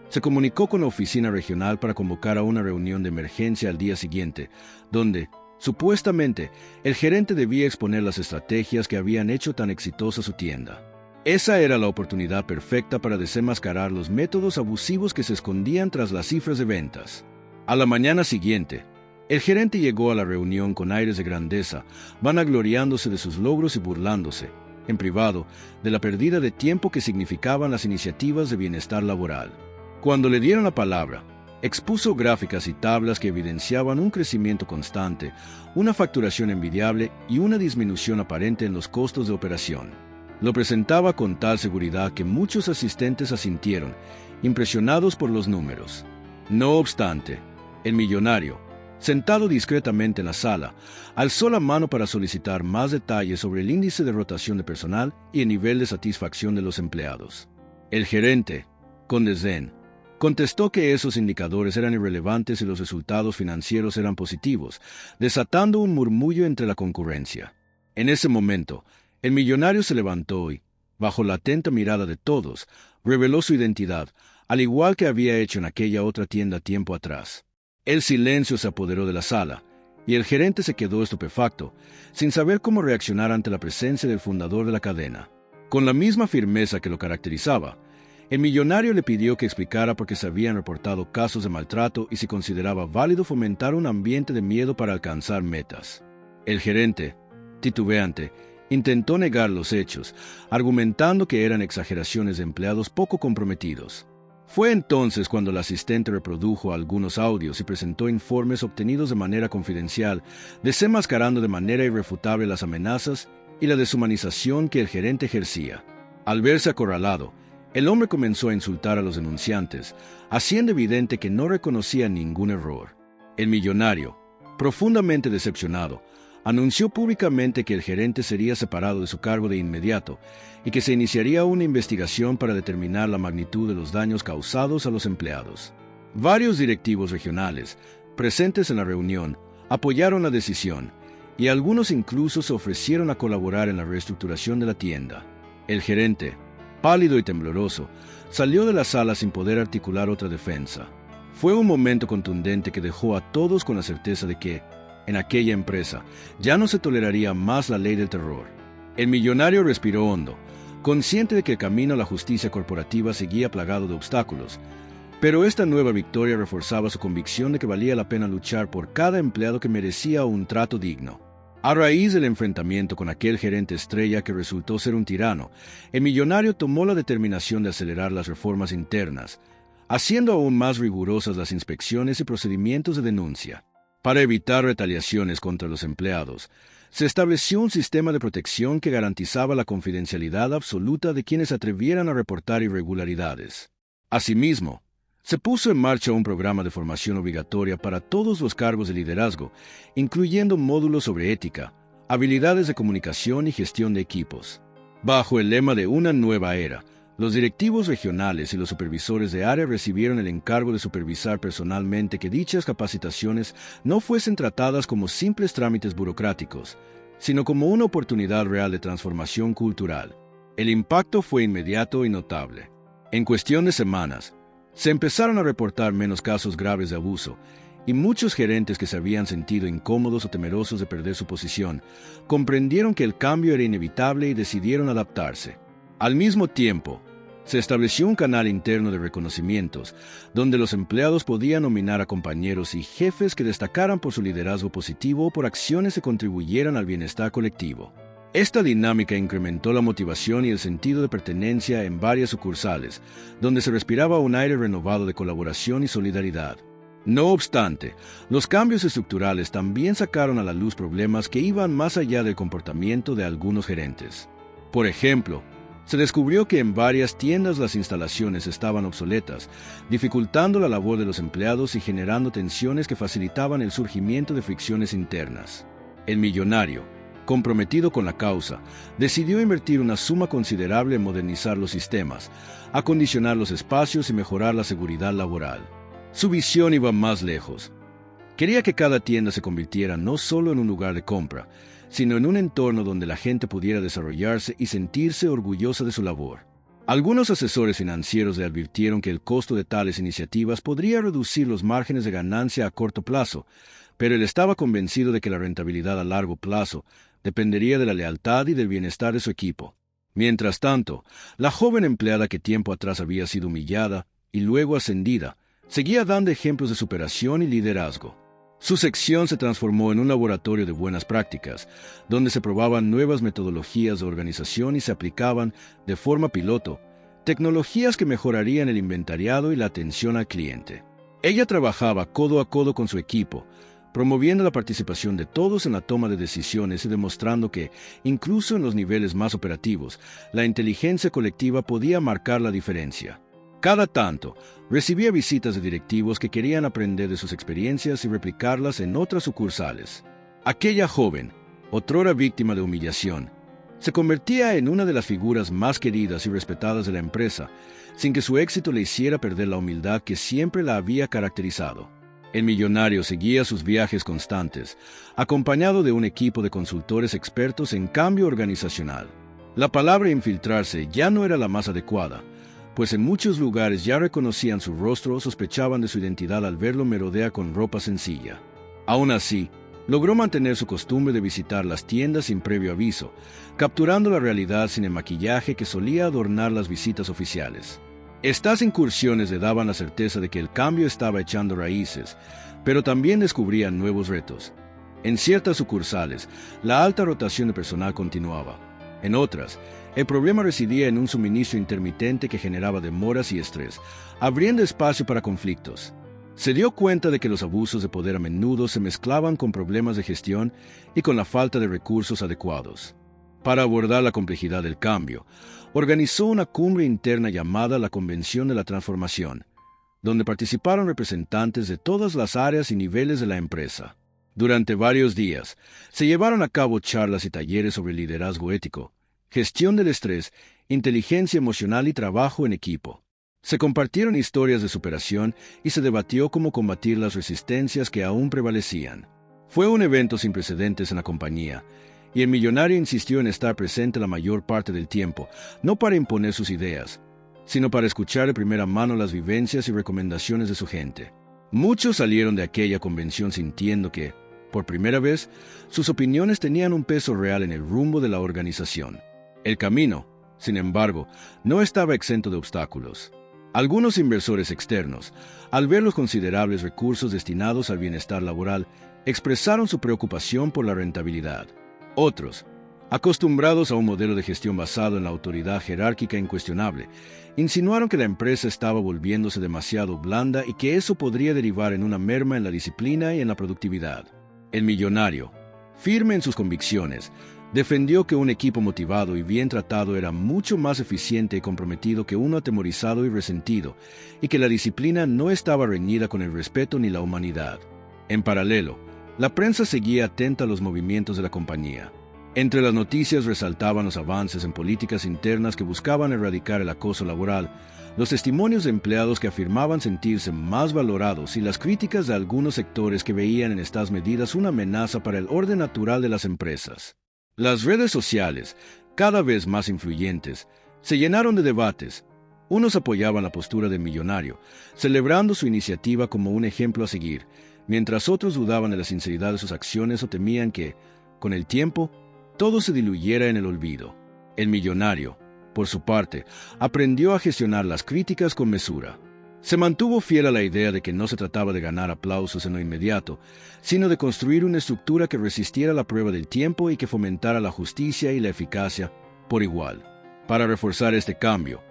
[SPEAKER 1] se comunicó con la oficina regional para convocar a una reunión de emergencia al día siguiente, donde, supuestamente, el gerente debía exponer las estrategias que habían hecho tan exitosa su tienda. Esa era la oportunidad perfecta para desenmascarar los métodos abusivos que se escondían tras las cifras de ventas. A la mañana siguiente, el gerente llegó a la reunión con aires de grandeza, vanagloriándose de sus logros y burlándose, en privado, de la pérdida de tiempo que significaban las iniciativas de bienestar laboral. Cuando le dieron la palabra, expuso gráficas y tablas que evidenciaban un crecimiento constante, una facturación envidiable y una disminución aparente en los costos de operación. Lo presentaba con tal seguridad que muchos asistentes asintieron, impresionados por los números. No obstante, el millonario, sentado discretamente en la sala, alzó la mano para solicitar más detalles sobre el índice de rotación de personal y el nivel de satisfacción de los empleados. El gerente, con desdén, contestó que esos indicadores eran irrelevantes y los resultados financieros eran positivos, desatando un murmullo entre la concurrencia. En ese momento, el millonario se levantó y, bajo la atenta mirada de todos, reveló su identidad, al igual que había hecho en aquella otra tienda tiempo atrás. El silencio se apoderó de la sala, y el gerente se quedó estupefacto, sin saber cómo reaccionar ante la presencia del fundador de la cadena. Con la misma firmeza que lo caracterizaba, el millonario le pidió que explicara por qué se habían reportado casos de maltrato y si consideraba válido fomentar un ambiente de miedo para alcanzar metas. El gerente, titubeante, intentó negar los hechos, argumentando que eran exageraciones de empleados poco comprometidos. Fue entonces cuando el asistente reprodujo algunos audios y presentó informes obtenidos de manera confidencial, desenmascarando de manera irrefutable las amenazas y la deshumanización que el gerente ejercía. Al verse acorralado, el hombre comenzó a insultar a los denunciantes, haciendo evidente que no reconocía ningún error. El millonario, profundamente decepcionado, anunció públicamente que el gerente sería separado de su cargo de inmediato y que se iniciaría una investigación para determinar la magnitud de los daños causados a los empleados. Varios directivos regionales, presentes en la reunión, apoyaron la decisión, y algunos incluso se ofrecieron a colaborar en la reestructuración de la tienda. El gerente, pálido y tembloroso, salió de la sala sin poder articular otra defensa. Fue un momento contundente que dejó a todos con la certeza de que, en aquella empresa, ya no se toleraría más la ley del terror. El millonario respiró hondo, consciente de que el camino a la justicia corporativa seguía plagado de obstáculos, pero esta nueva victoria reforzaba su convicción de que valía la pena luchar por cada empleado que merecía un trato digno. A raíz del enfrentamiento con aquel gerente estrella que resultó ser un tirano, el millonario tomó la determinación de acelerar las reformas internas, haciendo aún más rigurosas las inspecciones y procedimientos de denuncia. Para evitar retaliaciones contra los empleados, se estableció un sistema de protección que garantizaba la confidencialidad absoluta de quienes se atrevieran a reportar irregularidades. Asimismo, se puso en marcha un programa de formación obligatoria para todos los cargos de liderazgo, incluyendo módulos sobre ética, habilidades de comunicación y gestión de equipos. Bajo el lema de una nueva era, los directivos regionales y los supervisores de área recibieron el encargo de supervisar personalmente que dichas capacitaciones no fuesen tratadas como simples trámites burocráticos, sino como una oportunidad real de transformación cultural. El impacto fue inmediato y notable. En cuestión de semanas, se empezaron a reportar menos casos graves de abuso, y muchos gerentes que se habían sentido incómodos o temerosos de perder su posición, comprendieron que el cambio era inevitable y decidieron adaptarse. Al mismo tiempo, se estableció un canal interno de reconocimientos, donde los empleados podían nominar a compañeros y jefes que destacaran por su liderazgo positivo o por acciones que contribuyeran al bienestar colectivo. Esta dinámica incrementó la motivación y el sentido de pertenencia en varias sucursales, donde se respiraba un aire renovado de colaboración y solidaridad. No obstante, los cambios estructurales también sacaron a la luz problemas que iban más allá del comportamiento de algunos gerentes. Por ejemplo, se descubrió que en varias tiendas las instalaciones estaban obsoletas, dificultando la labor de los empleados y generando tensiones que facilitaban el surgimiento de fricciones internas. El millonario, comprometido con la causa, decidió invertir una suma considerable en modernizar los sistemas, acondicionar los espacios y mejorar la seguridad laboral. Su visión iba más lejos. Quería que cada tienda se convirtiera no solo en un lugar de compra, sino en un entorno donde la gente pudiera desarrollarse y sentirse orgullosa de su labor. Algunos asesores financieros le advirtieron que el costo de tales iniciativas podría reducir los márgenes de ganancia a corto plazo, pero él estaba convencido de que la rentabilidad a largo plazo dependería de la lealtad y del bienestar de su equipo. Mientras tanto, la joven empleada que tiempo atrás había sido humillada y luego ascendida, seguía dando ejemplos de superación y liderazgo. Su sección se transformó en un laboratorio de buenas prácticas, donde se probaban nuevas metodologías de organización y se aplicaban, de forma piloto, tecnologías que mejorarían el inventariado y la atención al cliente. Ella trabajaba codo a codo con su equipo, promoviendo la participación de todos en la toma de decisiones y demostrando que, incluso en los niveles más operativos, la inteligencia colectiva podía marcar la diferencia. Cada tanto, recibía visitas de directivos que querían aprender de sus experiencias y replicarlas en otras sucursales. Aquella joven, otrora víctima de humillación, se convertía en una de las figuras más queridas y respetadas de la empresa, sin que su éxito le hiciera perder la humildad que siempre la había caracterizado. El millonario seguía sus viajes constantes, acompañado de un equipo de consultores expertos en cambio organizacional. La palabra infiltrarse ya no era la más adecuada, pues en muchos lugares ya reconocían su rostro o sospechaban de su identidad al verlo merodear con ropa sencilla. Aún así, logró mantener su costumbre de visitar las tiendas sin previo aviso, capturando la realidad sin el maquillaje que solía adornar las visitas oficiales. Estas incursiones le daban la certeza de que el cambio estaba echando raíces, pero también descubrían nuevos retos. En ciertas sucursales, la alta rotación de personal continuaba. En otras, el problema residía en un suministro intermitente que generaba demoras y estrés, abriendo espacio para conflictos. Se dio cuenta de que los abusos de poder a menudo se mezclaban con problemas de gestión y con la falta de recursos adecuados. Para abordar la complejidad del cambio, organizó una cumbre interna llamada la Convención de la Transformación, donde participaron representantes de todas las áreas y niveles de la empresa. Durante varios días, se llevaron a cabo charlas y talleres sobre liderazgo ético, gestión del estrés, inteligencia emocional y trabajo en equipo. Se compartieron historias de superación y se debatió cómo combatir las resistencias que aún prevalecían. Fue un evento sin precedentes en la compañía, y el millonario insistió en estar presente la mayor parte del tiempo, no para imponer sus ideas, sino para escuchar de primera mano las vivencias y recomendaciones de su gente. Muchos salieron de aquella convención sintiendo que, por primera vez, sus opiniones tenían un peso real en el rumbo de la organización. El camino, sin embargo, no estaba exento de obstáculos. Algunos inversores externos, al ver los considerables recursos destinados al bienestar laboral, expresaron su preocupación por la rentabilidad. Otros, acostumbrados a un modelo de gestión basado en la autoridad jerárquica incuestionable, insinuaron que la empresa estaba volviéndose demasiado blanda y que eso podría derivar en una merma en la disciplina y en la productividad. El millonario, firme en sus convicciones, defendió que un equipo motivado y bien tratado era mucho más eficiente y comprometido que uno atemorizado y resentido, y que la disciplina no estaba reñida con el respeto ni la humanidad. En paralelo, la prensa seguía atenta a los movimientos de la compañía. Entre las noticias resaltaban los avances en políticas internas que buscaban erradicar el acoso laboral, los testimonios de empleados que afirmaban sentirse más valorados y las críticas de algunos sectores que veían en estas medidas una amenaza para el orden natural de las empresas. Las redes sociales, cada vez más influyentes, se llenaron de debates. Unos apoyaban la postura del millonario, celebrando su iniciativa como un ejemplo a seguir, mientras otros dudaban de la sinceridad de sus acciones o temían que, con el tiempo, todo se diluyera en el olvido. El millonario, por su parte, aprendió a gestionar las críticas con mesura. Se mantuvo fiel a la idea de que no se trataba de ganar aplausos en lo inmediato, sino de construir una estructura que resistiera la prueba del tiempo y que fomentara la justicia y la eficacia por igual. Para reforzar este cambio,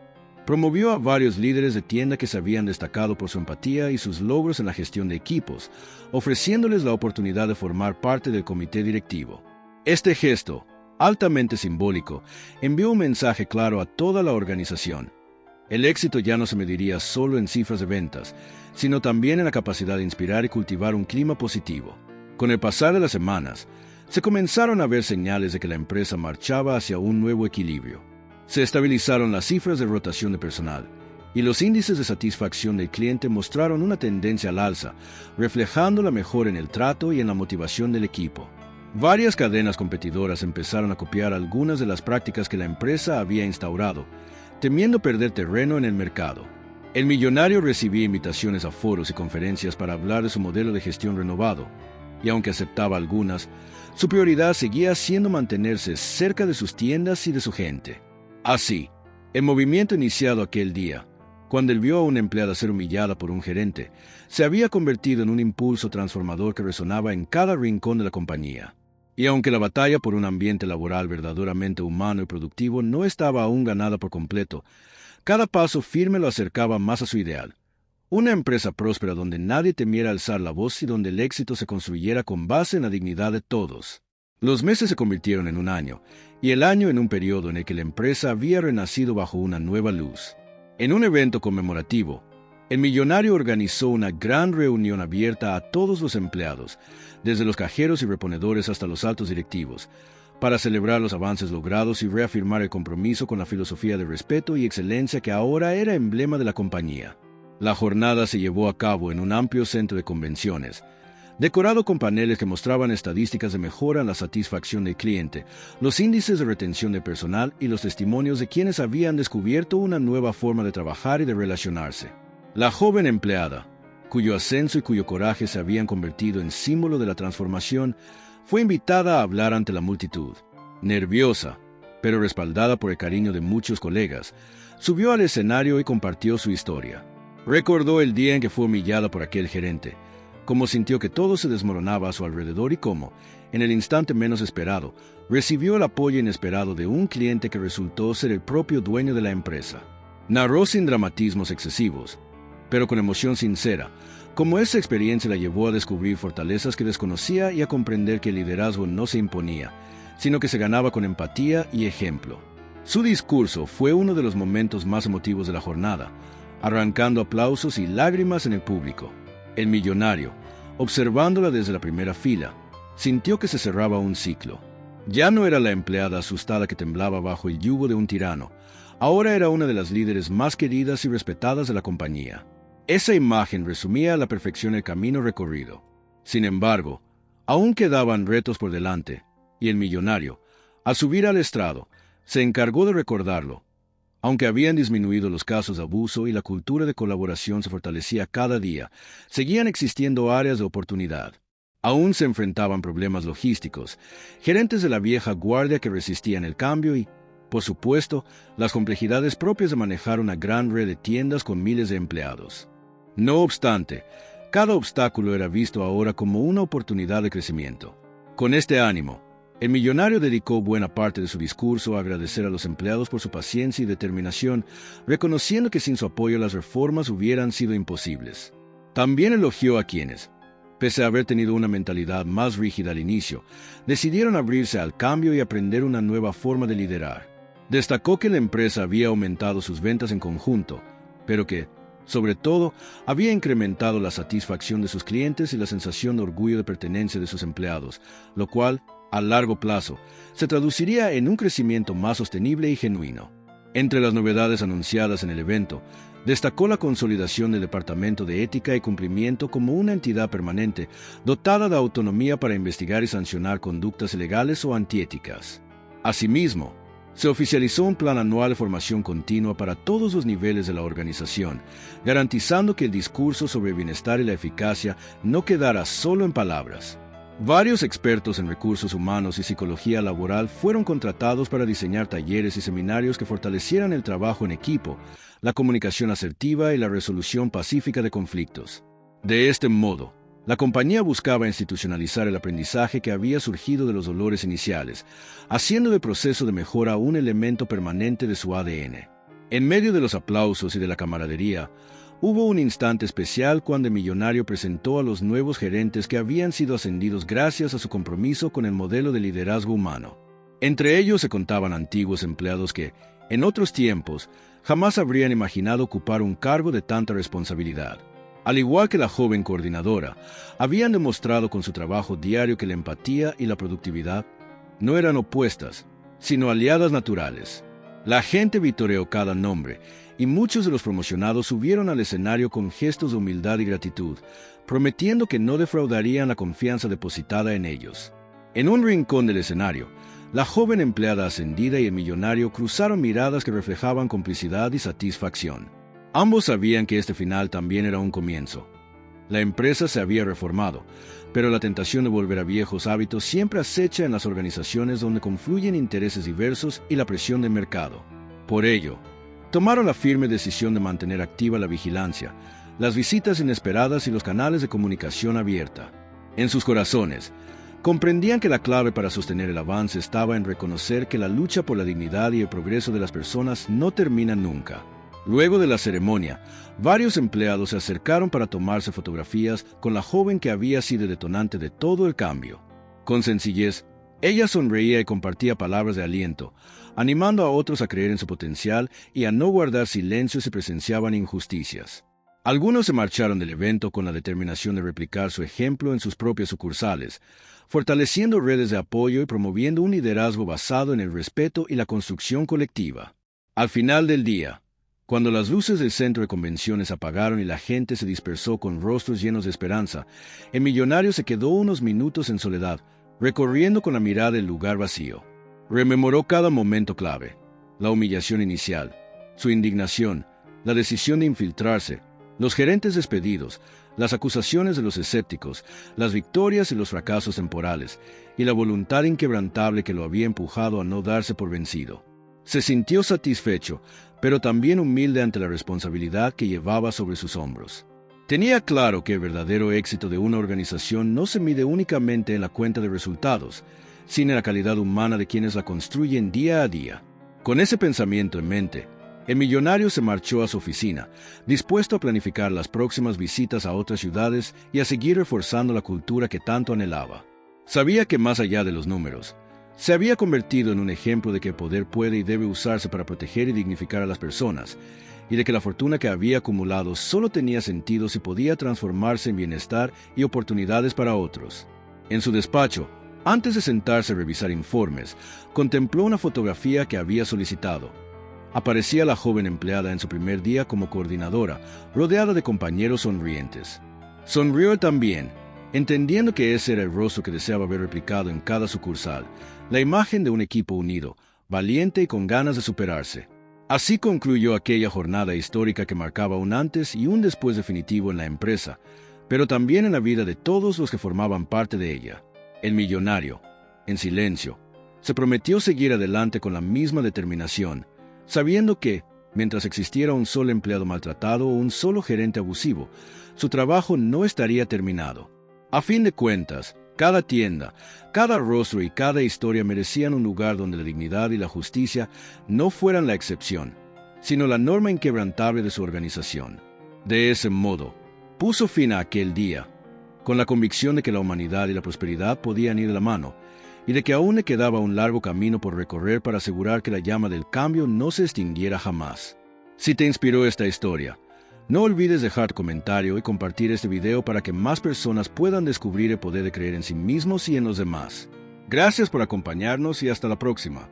[SPEAKER 1] promovió a varios líderes de tienda que se habían destacado por su empatía y sus logros en la gestión de equipos, ofreciéndoles la oportunidad de formar parte del comité directivo. Este gesto, altamente simbólico, envió un mensaje claro a toda la organización. El éxito ya no se mediría solo en cifras de ventas, sino también en la capacidad de inspirar y cultivar un clima positivo. Con el pasar de las semanas, se comenzaron a ver señales de que la empresa marchaba hacia un nuevo equilibrio. Se estabilizaron las cifras de rotación de personal, y los índices de satisfacción del cliente mostraron una tendencia al alza, reflejando la mejora en el trato y en la motivación del equipo. Varias cadenas competidoras empezaron a copiar algunas de las prácticas que la empresa había instaurado, temiendo perder terreno en el mercado. El millonario recibía invitaciones a foros y conferencias para hablar de su modelo de gestión renovado, y aunque aceptaba algunas, su prioridad seguía siendo mantenerse cerca de sus tiendas y de su gente. Así, el movimiento iniciado aquel día, cuando él vio a una empleada ser humillada por un gerente, se había convertido en un impulso transformador que resonaba en cada rincón de la compañía. Y aunque la batalla por un ambiente laboral verdaderamente humano y productivo no estaba aún ganada por completo, cada paso firme lo acercaba más a su ideal. Una empresa próspera donde nadie temiera alzar la voz y donde el éxito se construyera con base en la dignidad de todos. Los meses se convirtieron en un año, y el año en un periodo en el que la empresa había renacido bajo una nueva luz. En un evento conmemorativo, el millonario organizó una gran reunión abierta a todos los empleados, desde los cajeros y reponedores hasta los altos directivos, para celebrar los avances logrados y reafirmar el compromiso con la filosofía de respeto y excelencia que ahora era emblema de la compañía. La jornada se llevó a cabo en un amplio centro de convenciones, decorado con paneles que mostraban estadísticas de mejora en la satisfacción del cliente, los índices de retención de personal y los testimonios de quienes habían descubierto una nueva forma de trabajar y de relacionarse. La joven empleada, cuyo ascenso y cuyo coraje se habían convertido en símbolo de la transformación, fue invitada a hablar ante la multitud. Nerviosa, pero respaldada por el cariño de muchos colegas, subió al escenario y compartió su historia. Recordó el día en que fue humillada por aquel gerente, cómo sintió que todo se desmoronaba a su alrededor y cómo, en el instante menos esperado, recibió el apoyo inesperado de un cliente que resultó ser el propio dueño de la empresa. Narró sin dramatismos excesivos, pero con emoción sincera, cómo esa experiencia la llevó a descubrir fortalezas que desconocía y a comprender que el liderazgo no se imponía, sino que se ganaba con empatía y ejemplo. Su discurso fue uno de los momentos más emotivos de la jornada, arrancando aplausos y lágrimas en el público. El millonario, observándola desde la primera fila, sintió que se cerraba un ciclo. Ya no era la empleada asustada que temblaba bajo el yugo de un tirano, ahora era una de las líderes más queridas y respetadas de la compañía. Esa imagen resumía a la perfección el camino recorrido. Sin embargo, aún quedaban retos por delante, y el millonario, al subir al estrado, se encargó de recordarlo. Aunque habían disminuido los casos de abuso y la cultura de colaboración se fortalecía cada día, seguían existiendo áreas de oportunidad. Aún se enfrentaban problemas logísticos, gerentes de la vieja guardia que resistían el cambio y, por supuesto, las complejidades propias de manejar una gran red de tiendas con miles de empleados. No obstante, cada obstáculo era visto ahora como una oportunidad de crecimiento. Con este ánimo, el millonario dedicó buena parte de su discurso a agradecer a los empleados por su paciencia y determinación, reconociendo que sin su apoyo las reformas hubieran sido imposibles. También elogió a quienes, pese a haber tenido una mentalidad más rígida al inicio, decidieron abrirse al cambio y aprender una nueva forma de liderar. Destacó que la empresa había aumentado sus ventas en conjunto, pero que, sobre todo, había incrementado la satisfacción de sus clientes y la sensación de orgullo de pertenencia de sus empleados, lo cual, a largo plazo, se traduciría en un crecimiento más sostenible y genuino. Entre las novedades anunciadas en el evento, destacó la consolidación del Departamento de Ética y Cumplimiento como una entidad permanente, dotada de autonomía para investigar y sancionar conductas ilegales o antiéticas. Asimismo, se oficializó un plan anual de formación continua para todos los niveles de la organización, garantizando que el discurso sobre el bienestar y la eficacia no quedara solo en palabras. Varios expertos en recursos humanos y psicología laboral fueron contratados para diseñar talleres y seminarios que fortalecieran el trabajo en equipo, la comunicación asertiva y la resolución pacífica de conflictos. De este modo, la compañía buscaba institucionalizar el aprendizaje que había surgido de los dolores iniciales, haciendo del proceso de mejora un elemento permanente de su ADN. En medio de los aplausos y de la camaradería, hubo un instante especial cuando el millonario presentó a los nuevos gerentes que habían sido ascendidos gracias a su compromiso con el modelo de liderazgo humano. Entre ellos se contaban antiguos empleados que, en otros tiempos, jamás habrían imaginado ocupar un cargo de tanta responsabilidad. Al igual que la joven coordinadora, habían demostrado con su trabajo diario que la empatía y la productividad no eran opuestas, sino aliadas naturales. La gente vitoreó cada nombre, y muchos de los promocionados subieron al escenario con gestos de humildad y gratitud, prometiendo que no defraudarían la confianza depositada en ellos. En un rincón del escenario, la joven empleada ascendida y el millonario cruzaron miradas que reflejaban complicidad y satisfacción. Ambos sabían que este final también era un comienzo. La empresa se había reformado, pero la tentación de volver a viejos hábitos siempre acecha en las organizaciones donde confluyen intereses diversos y la presión del mercado. Por ello, tomaron la firme decisión de mantener activa la vigilancia, las visitas inesperadas y los canales de comunicación abierta. En sus corazones, comprendían que la clave para sostener el avance estaba en reconocer que la lucha por la dignidad y el progreso de las personas no termina nunca. Luego de la ceremonia, varios empleados se acercaron para tomarse fotografías con la joven que había sido detonante de todo el cambio. Con sencillez, ella sonreía y compartía palabras de aliento, animando a otros a creer en su potencial y a no guardar silencio si presenciaban injusticias. Algunos se marcharon del evento con la determinación de replicar su ejemplo en sus propias sucursales, fortaleciendo redes de apoyo y promoviendo un liderazgo basado en el respeto y la construcción colectiva. Al final del día, cuando las luces del centro de convenciones apagaron y la gente se dispersó con rostros llenos de esperanza, el millonario se quedó unos minutos en soledad, recorriendo con la mirada el lugar vacío. Rememoró cada momento clave, la humillación inicial, su indignación, la decisión de infiltrarse, los gerentes despedidos, las acusaciones de los escépticos, las victorias y los fracasos temporales, y la voluntad inquebrantable que lo había empujado a no darse por vencido. Se sintió satisfecho, pero también humilde ante la responsabilidad que llevaba sobre sus hombros. Tenía claro que el verdadero éxito de una organización no se mide únicamente en la cuenta de resultados, sino en la calidad humana de quienes la construyen día a día. Con ese pensamiento en mente, el millonario se marchó a su oficina, dispuesto a planificar las próximas visitas a otras ciudades y a seguir reforzando la cultura que tanto anhelaba. Sabía que más allá de los números, se había convertido en un ejemplo de que el poder puede y debe usarse para proteger y dignificar a las personas, y de que la fortuna que había acumulado solo tenía sentido si podía transformarse en bienestar y oportunidades para otros. En su despacho, antes de sentarse a revisar informes, contempló una fotografía que había solicitado. Aparecía la joven empleada en su primer día como coordinadora, rodeada de compañeros sonrientes. Sonrió también, entendiendo que ese era el rostro que deseaba ver replicado en cada sucursal, la imagen de un equipo unido, valiente y con ganas de superarse. Así concluyó aquella jornada histórica que marcaba un antes y un después definitivo en la empresa, pero también en la vida de todos los que formaban parte de ella. El millonario, en silencio, se prometió seguir adelante con la misma determinación, sabiendo que, mientras existiera un solo empleado maltratado o un solo gerente abusivo, su trabajo no estaría terminado. A fin de cuentas, cada tienda, cada rostro y cada historia merecían un lugar donde la dignidad y la justicia no fueran la excepción, sino la norma inquebrantable de su organización. De ese modo, puso fin a aquel día, con la convicción de que la humanidad y la prosperidad podían ir de la mano, y de que aún le quedaba un largo camino por recorrer para asegurar que la llama del cambio no se extinguiera jamás. Si te inspiró esta historia, no olvides dejar tu comentario y compartir este video para que más personas puedan descubrir el poder de creer en sí mismos y en los demás. Gracias por acompañarnos y hasta la próxima.